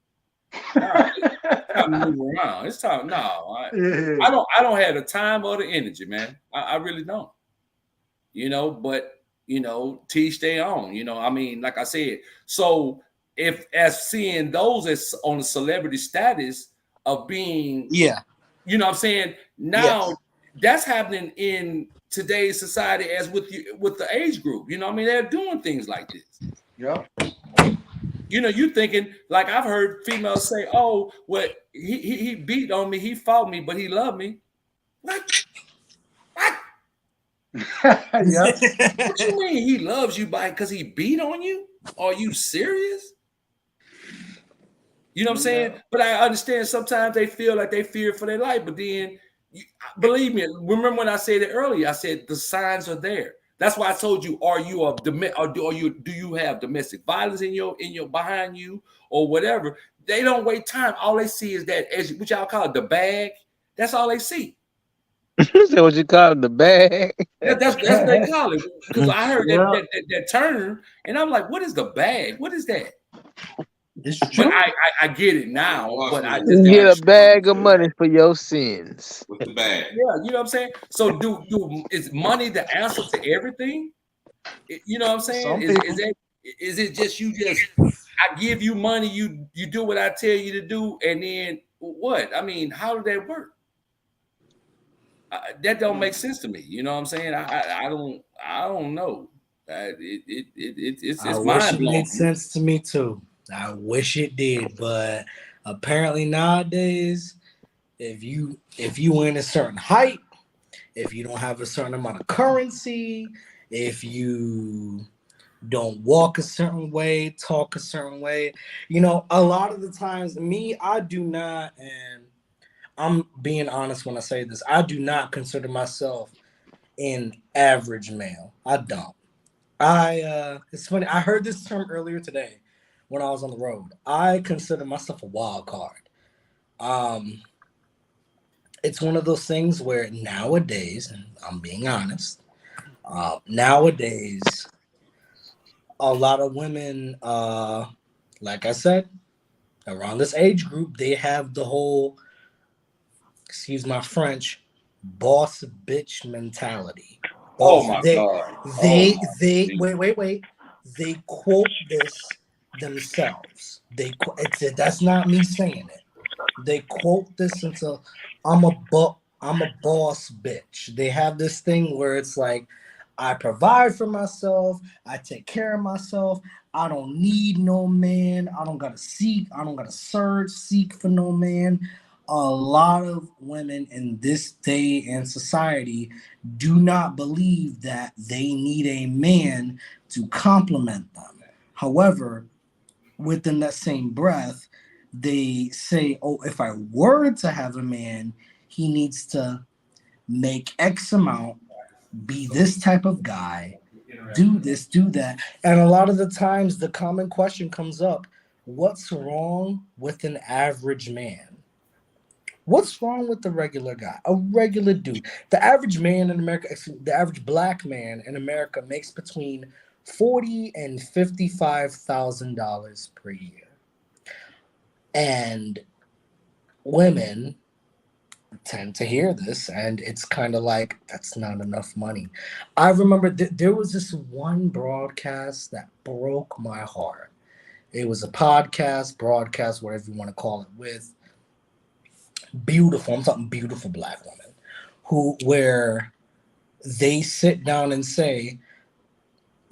It's time to move around. It's time. No, I don't have the time or the energy, man. I really don't. You know, but you know, teach their own. You know, I mean, like I said. So if as seeing those as on a celebrity status of being You know what I'm saying? Now that's happening in today's society as with the age group. You know what I mean? They're doing things like this. Yeah. You know, you thinking, like I've heard females say, oh, well, he beat on me, he fought me, but he loved me. What? Yeah. What you mean he loves you because he beat on you? Are you serious? You know what I'm saying? But I understand sometimes they feel like they fear for their life, but then believe me, remember when I said it earlier, I said the signs are there. That's why I told you, do you have domestic violence in your behind you or whatever? They don't wait time. All they see is that, what y'all call it, the bag. That's all they see. Is that what you call it, the bag? That's what they call it. Because I heard that term, and I'm like, what is the bag? What is that? It's true. But I get it now. But I just You get a bag of money for your sins. With the bag. Yeah, you know what I'm saying? So is money the answer to everything? You know what I'm saying? Is it just I give you money, you do what I tell you to do, and then what? I mean, how did that work? That don't make sense to me. You know what I'm saying? I don't know. It's I wish mind it blowing. made sense to me too. I wish it did, but apparently nowadays, if you in a certain height, if you don't have a certain amount of currency, if you don't walk a certain way, talk a certain way, you know, a lot of the times, I do not, and I'm being honest when I say this, I do not consider myself an average male. I don't. It's funny, I heard this term earlier today when I was on the road. I consider myself a wild card. It's one of those things where nowadays, and I'm being honest, nowadays, a lot of women, like I said, around this age group, they have the whole, excuse my French, boss bitch mentality. Oh my God. Wait. They quote this themselves. That's not me saying it. They quote this into I'm a boss bitch. They have this thing where it's like, I provide for myself, I take care of myself, I don't need no man, I don't gotta seek for no man. A lot of women in this day and society do not believe that they need a man to compliment them. However, within that same breath, they say, oh, if I were to have a man, he needs to make X amount, be this type of guy, do this, do that. And a lot of the times the common question comes up, what's wrong with an average man? What's wrong with the regular guy, a regular dude? The average man in America, the average black man in America makes between $40,000 and $55,000 per year. And women tend to hear this, and it's kind of like, that's not enough money. I remember there was this one broadcast that broke my heart. It was a broadcast, whatever you want to call it, with beautiful, I'm talking beautiful black women, where they sit down and say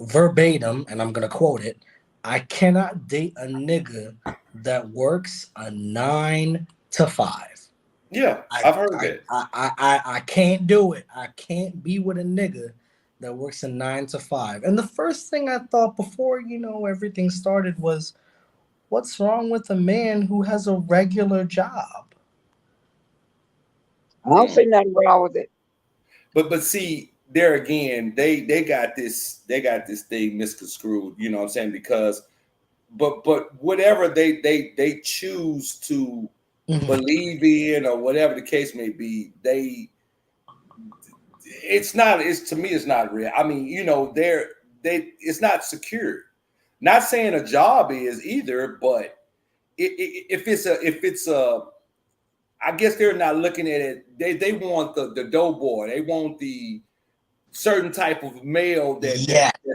verbatim, and I'm going to quote it, I cannot date a nigga that works a 9 to 5. Yeah, I've heard that. I can't do it. I can't be with a nigga that works a 9 to 5. And the first thing I thought before, everything started was, what's wrong with a man who has a regular job? I don't see nothing wrong with it. But see, there again, they got this thing misconstrued, you know what I'm saying? Because but whatever they choose to believe in, or whatever the case may be, it's to me it's not real. I mean, it's not secure. Not saying a job is either, but if it's a I guess they're not looking at it. They want the doughboy. They want the certain type of male that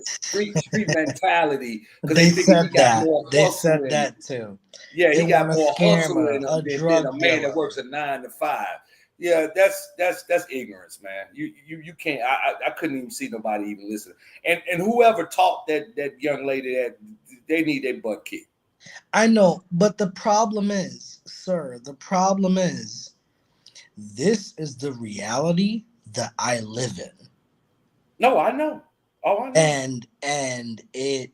street mentality. They said that. They said that too. Yeah, he got more hustle in than a man that works a 9 to 5. Yeah, that's ignorance, man. You can't. I couldn't even see nobody even listen. And whoever taught that young lady that they need their butt kicked. I know, but the problem is, sir, the problem is this is the reality that I live in. No, I know. Oh, I know. And it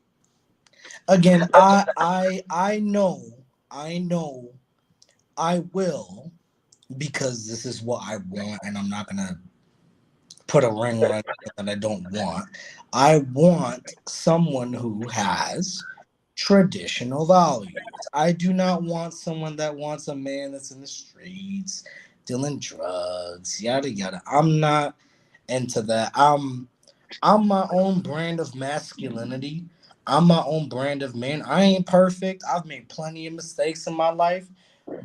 again, I know I will, because this is what I want, and I'm not gonna put a ring on it that I don't want. I want someone who has traditional values. I do not want someone that wants a man that's in the streets, dealing drugs, yada yada. I'm not into that. I'm my own brand of masculinity. I'm my own brand of man. I ain't perfect. I've made plenty of mistakes in my life,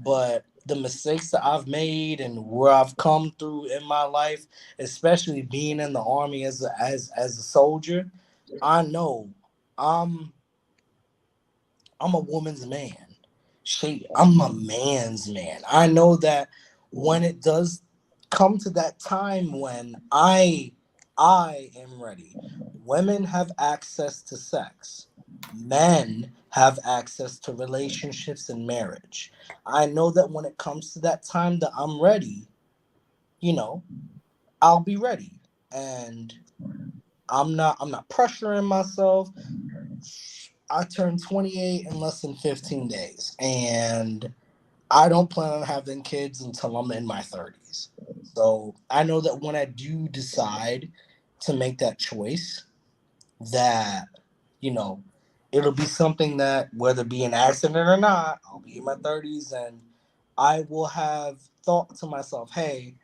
but the mistakes that I've made and where I've come through in my life, especially being in the army as a soldier, I know I'm I'm a woman's man. I'm a man's man. I know that when it does come to that time when I am ready. Women have access to sex. Men have access to relationships and marriage. I know that when it comes to that time that I'm ready, you know, I'll be ready. And I'm not pressuring myself. I turned 28 in less than 15 days, and I don't plan on having kids until I'm in my 30s. So I know that when I do decide to make that choice, that, you know, it'll be something that, whether it be an accident or not, I'll be in my 30s and I will have thought to myself, hey,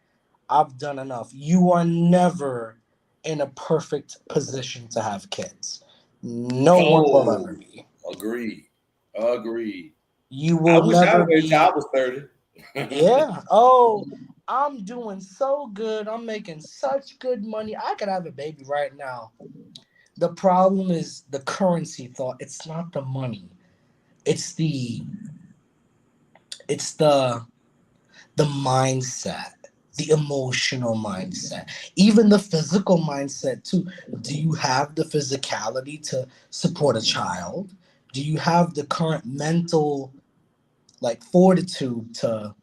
I've done enough. You are never in a perfect position to have kids. No one will ever Oh, be. agreed. You I will wish I never waited till I be. was 30. Yeah. Oh, I'm doing so good. I'm making such good money. I could have a baby right now. The problem is the currency thought. It's not the money. It's the mindset, the emotional mindset, even the physical mindset too. Do you have the physicality to support a child? Do you have the current mental fortitude to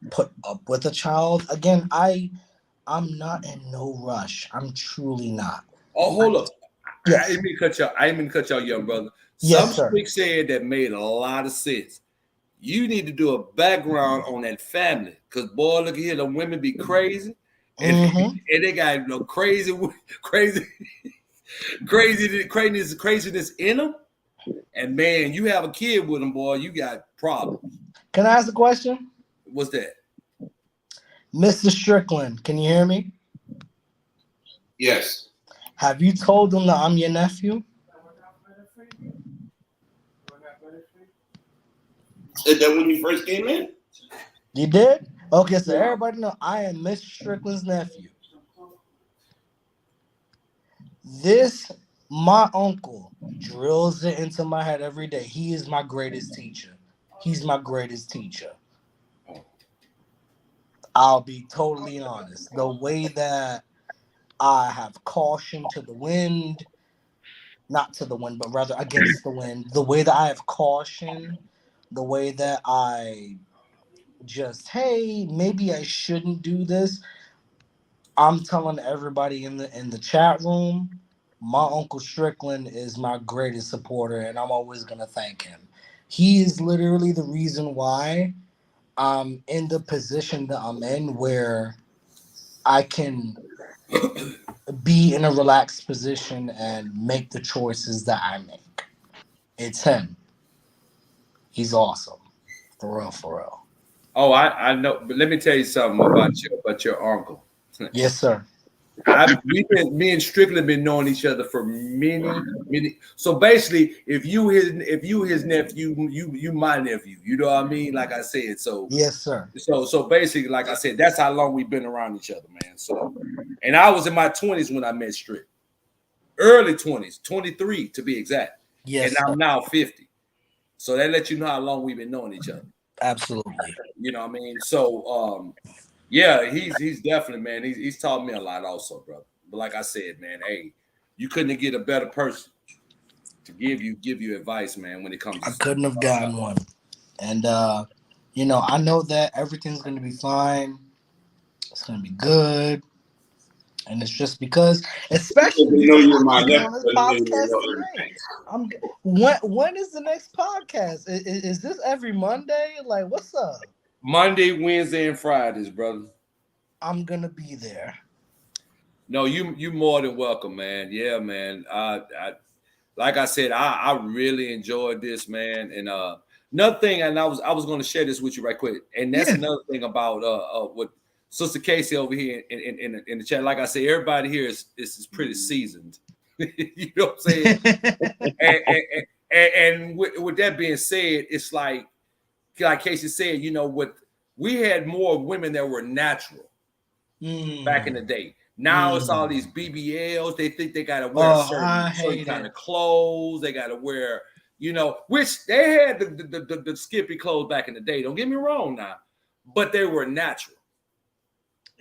put up with a child? Again, I'm not in no rush. I'm truly not. Oh, hold up. I Yes. didn't mean to cut you. I didn't mean to cut y'all, young brother. Yes, Some sir. slick said that made a lot of sense. You need to do a background on that family, because boy, look here, the women be crazy, and Mm-hmm. and they got crazy, craziness in them. And man, you have a kid with them, boy, you got problems. Can I ask a question? What's that? Mr. Strickland, can you hear me? Yes. Have you told them that I'm your nephew? Said that when you first came in? You did? Okay, so everybody know I am Mr. Strickland's nephew. My uncle drills it into my head every day. He is my greatest teacher. He's my greatest teacher. I'll be totally honest. The way that I have caution to the wind, not to the wind, but rather against the wind. The way that I have caution, the way that I just, hey, maybe I shouldn't do this. I'm telling everybody in the chat room, my Uncle Strickland is my greatest supporter, and I'm always gonna thank him. He is literally the reason why I'm in the position that I'm in, where I can be in a relaxed position and make the choices that I make. It's him. He's awesome. For real, for real. Oh, I know, but let me tell you something about your uncle. Yes, sir. Me and Strickland been knowing each other for many. So basically, if you his nephew, you my nephew. You know what I mean? Like I said, Yes, sir. so basically, like I said, that's how long we've been around each other, man. So, and I was in my 20s when I met Strick, early 20s, 23 to be exact, and Yes, sir. I'm now 50. So that lets you know how long we've been knowing each other. Absolutely. You know what I mean? So Yeah, he's definitely, man. He's taught me a lot also, brother. But like I said, man, hey, you couldn't get a better person to give you advice, man, when it comes I to couldn't have gotten one. And you know, I know that everything's gonna be fine. It's gonna be good. And it's just because, especially You know because you're I'm my gonna get nephew. on this You podcast know tonight. everything. When is the next podcast? Is this every Monday? Like, what's up? Monday, Wednesday, and Fridays, brother. I'm gonna be there. No, you more than welcome, man. Yeah, man. I like I said, I really enjoyed this, man. And another thing, and I was going to share this with you right quick, and that's Yeah. another thing about what Sister Casey over here in the chat. Like I said, everybody here is pretty seasoned. You know what I'm saying? and with that being said, it's like Casey said, you know what? We had more women that were natural back in the day. Now it's all these BBLs. They think they gotta wear certain kind of clothes. They gotta wear, you know, which they had the skimpy clothes back in the day. Don't get me wrong now, but they were natural.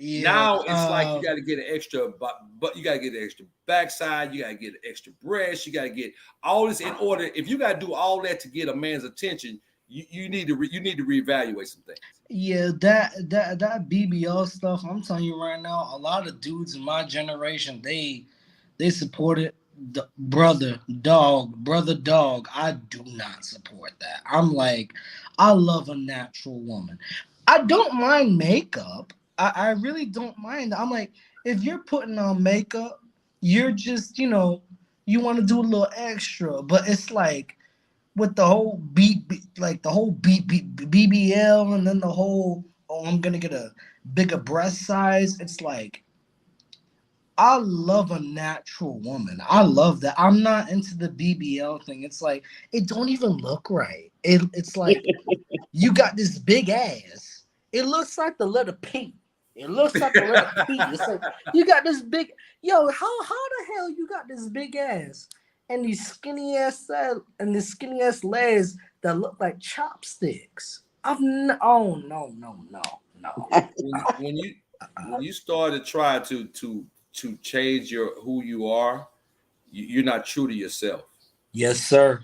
Yeah, now it's like you got to get an extra, but you got to get an extra backside. You got to get an extra breast. You got to get all this in order. If you got to do all that to get a man's attention, you need to reevaluate some things. Yeah, that BBL stuff. I'm telling you right now, a lot of dudes in my generation, they supported the brother dog. I do not support that. I'm like, I love a natural woman. I don't mind makeup. I really don't mind. I'm like, if you're putting on makeup, you're just, you know, you want to do a little extra, but it's like with the whole BBL and then the whole, oh, I'm gonna get a bigger breast size. It's like, I love a natural woman. I love that. I'm not into the BBL thing. It's like, it don't even look right. It's like you got this big ass. It looks like the letter P. It looks like the letter P. It's like you got this big, how the hell you got this big ass and these skinny ass legs that look like chopsticks? Oh no. When you start to try to change who you are, you're not true to yourself. Yes, sir.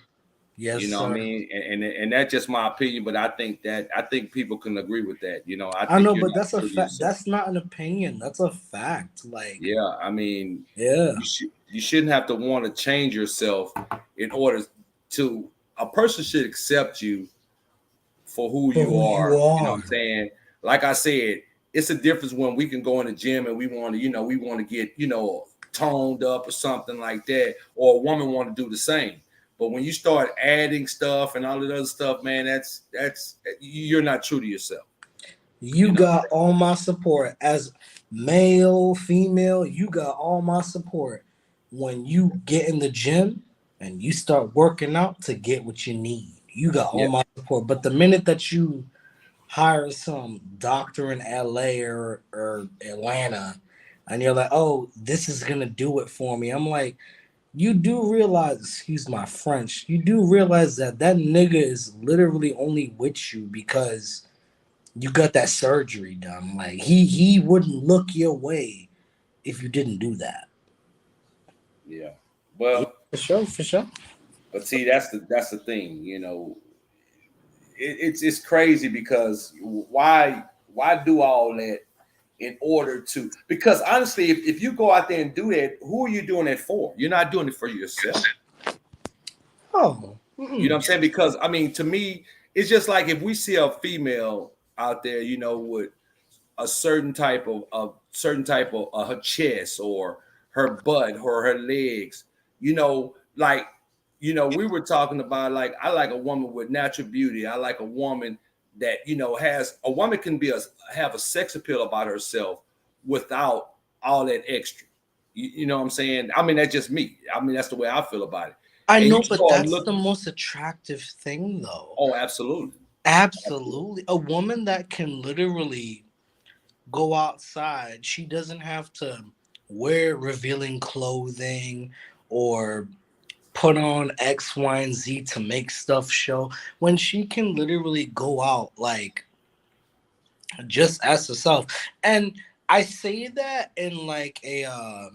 Yes, you know sir. what I mean, and that's just my opinion, but I think people can agree with that. You know, I know, but that's a fact. That's not an opinion. That's a fact. Like, yeah, I mean, yeah, you shouldn't have to want to change yourself in order to. A person should accept you for who you are. You know what I'm saying? Like I said, it's a difference when we can go in the gym and we want to get, toned up or something like that, or a woman want to do the same. But when you start adding stuff and all that other stuff, man, that's you're not true to yourself. You got all my support as male, female. You got all my support when you get in the gym and you start working out to get what you need. You got all my support. But the minute that you hire some doctor in LA or Atlanta and you're like, oh, this is gonna do it for me, I'm like, you do realize, excuse my French, you do realize that nigga is literally only with you because you got that surgery done. Like he wouldn't look your way if you didn't do that. Yeah. Well, for sure. But see, that's the thing, it's crazy because why do all that in order to, because honestly, if you go out there and do that, who are you doing it for? You're not doing it for yourself. Oh, you know what I'm saying? Because I mean, to me, it's just like if we see a female out there, with a certain type of her chest or her butt or her legs, we were talking about, like, I like a woman with natural beauty. I like a woman that, has a woman can have a sex appeal about herself without all that extra. You know what I'm saying? I mean, that's just me. I mean, that's the way I feel about it. I know, but that's the most attractive thing, though. Oh, absolutely. Absolutely. A woman that can literally go outside. She doesn't have to wear revealing clothing or put on X, Y, and Z to make stuff show. When she can literally go out, like, just as herself. And I say that in like a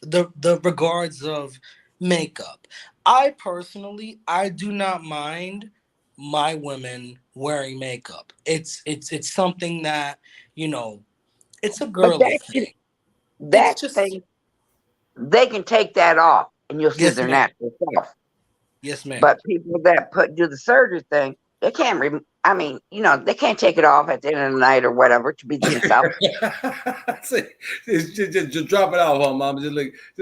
the regards of makeup. I personally, I do not mind my women wearing makeup. It's something that, you know, it's a But girly thing. It's that just thing, they can take that off and you'll see yes, their ma'am. natural self. Yes, ma'am. But people that do the surgery thing, they can't. I mean, they can't take it off at the end of the night or whatever to be themselves. just drop it off, huh, mama? Just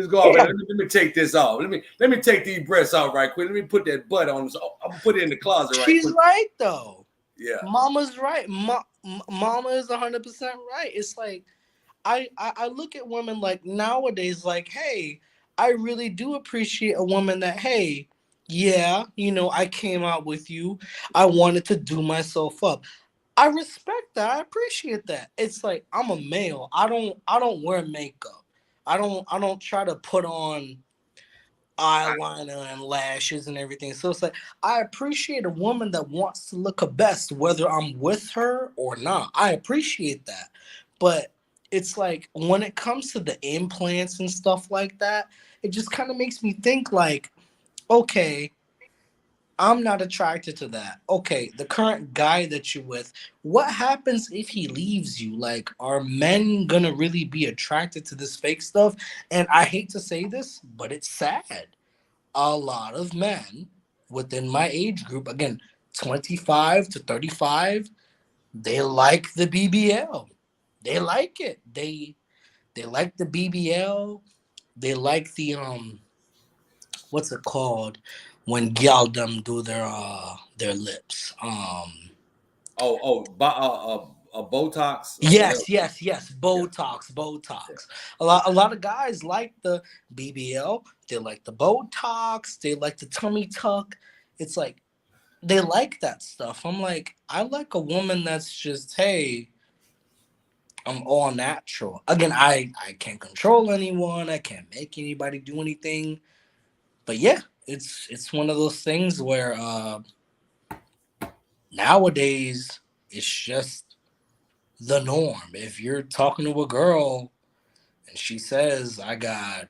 go off. Yeah. Let me take this off. Let me take these breasts off right quick. Let me put that butt on. So I'm gonna put it in the closet right She's quick. right though. Yeah. Mama's right. Mama is 100% right. It's like I look at women like nowadays, like, hey, I really do appreciate a woman that, hey, yeah, I came out with you. I wanted to do myself up. I respect that. I appreciate that. It's like I'm a male. I don't wear makeup. I don't try to put on eyeliner and lashes and everything. So it's like I appreciate a woman that wants to look her best, whether I'm with her or not. I appreciate that. But it's like when it comes to the implants and stuff like that, it just kind of makes me think like, okay, I'm not attracted to that. Okay, the current guy that you're with, what happens if he leaves you? Like, are men gonna really be attracted to this fake stuff? And I hate to say this, but it's sad. A lot of men within my age group, again, 25 to 35, they like the BBL. They like it. They like the BBL. They like the what's it called when gal them do their lips? Botox. Yes. Botox. A lot of guys like the BBL. They like the Botox. They like the tummy tuck. It's like they like that stuff. I'm like, I like a woman that's just, hey, I'm all natural. Again, I can't control anyone. I can't make anybody do anything. But yeah, it's one of those things where nowadays it's just the norm. If you're talking to a girl and she says, I got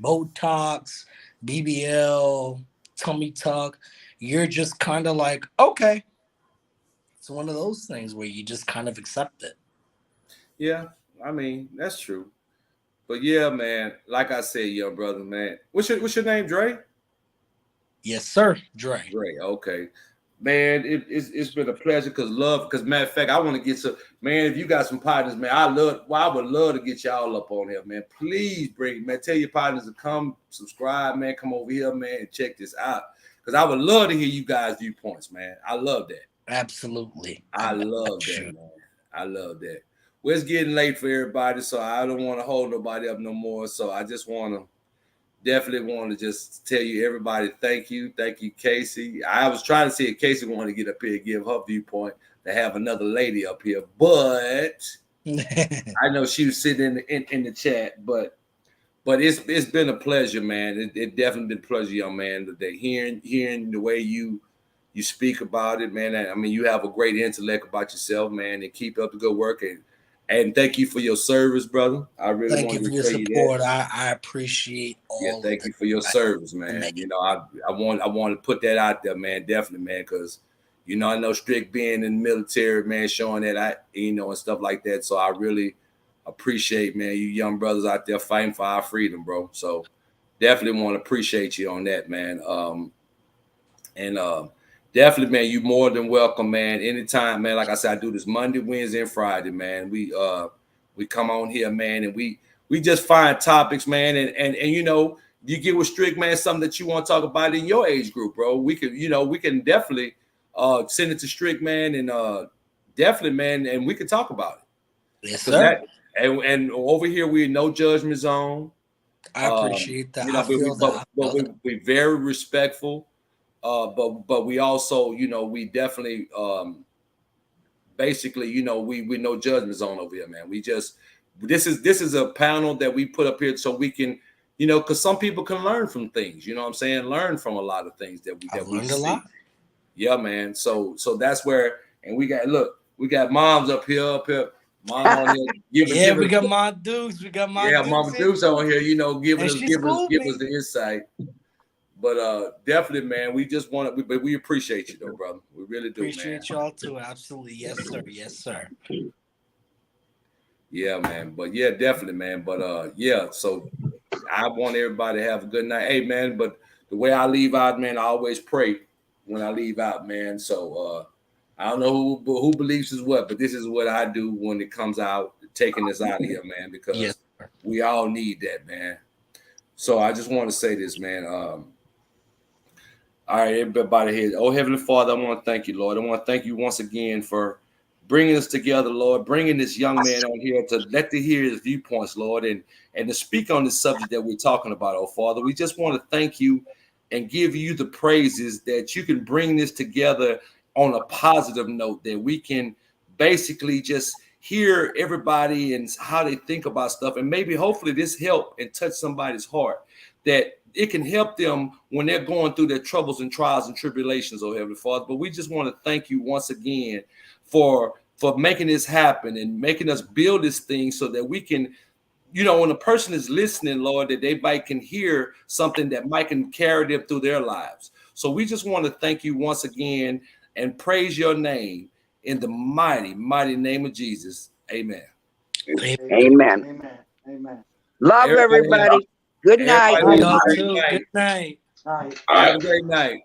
Botox, BBL, tummy tuck, you're just kind of like, okay. It's one of those things where you just kind of accept it. Yeah, I mean that's true. But yeah, man, like I said, young brother, man. What's your name, Dre? Yes, sir, Dre. Dre, okay. Man, it's been a pleasure because matter of fact, I want to get some, man. If you got some partners, man, I would love to get y'all up on here, man. Please tell your partners to come subscribe, man. Come over here, man, and check this out. Because I would love to hear you guys' viewpoints, man. I love that. Absolutely. I love that, man. I love that. Well, it's getting late for everybody, so I don't want to hold nobody up no more. So I just definitely want to just tell you, everybody, thank you, Casey. I was trying to see if Casey wanted to get up here and give her viewpoint to have another lady up here, but I know she was sitting in the chat. But it's been a pleasure, man. It definitely been a pleasure, young man, today. Hearing the way you speak about it, man. I mean, you have a great intellect about yourself, man, and keep up the good work. And thank you for your service, brother. I really thank want you for to your say support. that. I appreciate all. Yeah, thank you for your service, man. You know, I want to put that out there, man. Definitely, man, because I know Strick being in the military, man, showing that and stuff like that. So I really appreciate, man, you young brothers out there fighting for our freedom, bro. So definitely want to appreciate you on that, man. Definitely, man, you more than welcome, man. Anytime, man. Like I said, I do this Monday, Wednesday, and Friday, man. We come on here, man, and we just find topics, man, and you get with Strick, man, something that you want to talk about in your age group, bro. We can definitely send it to Strick, man, and definitely, man, and we can talk about it. Yes, sir. And over here, we're no judgment zone. I appreciate that. I feel that. We're very respectful. But we also, we definitely, basically, we no judgment zone over here, man. We just, this is a panel that we put up here so we can, because some people can learn from things, you know what I'm saying? Learn from a lot of things that we learned a lot. Yeah, man. So that's where, and we got, look, We got moms up here. Mom on here. We got my Dukes. We got my Dukes. Mama Dukes on here, you know, giving us she's the insight. But definitely, man, we just want to, but we appreciate you though, brother. We really do, appreciate y'all too. Absolutely. Yes, sir. Yes, sir. Yeah, man. But yeah, definitely, man. But yeah, so I want everybody to have a good night. Hey, man, but the way I leave out, man, I always pray when I leave out, man. So I don't know who believes is what, but this is what I do when it comes out, taking us out of here, man, because we all need that, man. So I just want to say this, man. All right, everybody here. Oh, Heavenly Father, I want to thank you, Lord. I want to thank you once again for bringing us together, Lord, bringing this young man on here to let to hear his viewpoints, Lord, and to speak on the subject that we're talking about, oh, Father. We just want to thank you and give you the praises that you can bring this together on a positive note, that we can basically just hear everybody and how they think about stuff. And maybe hopefully this help and touch somebody's heart, that it can help them when they're going through their troubles and trials and tribulations, oh Heavenly Father. But we just want to thank you once again for making this happen and making us build this thing so that we can, you know, when a person is listening, Lord, that they might can hear something that might can carry them through their lives. So we just want to thank you once again and praise your name in the mighty, mighty name of Jesus. Amen. Amen. Love everybody. Good night. Good night. All right. Have a great night.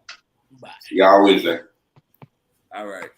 Bye. Y'all always there. All right.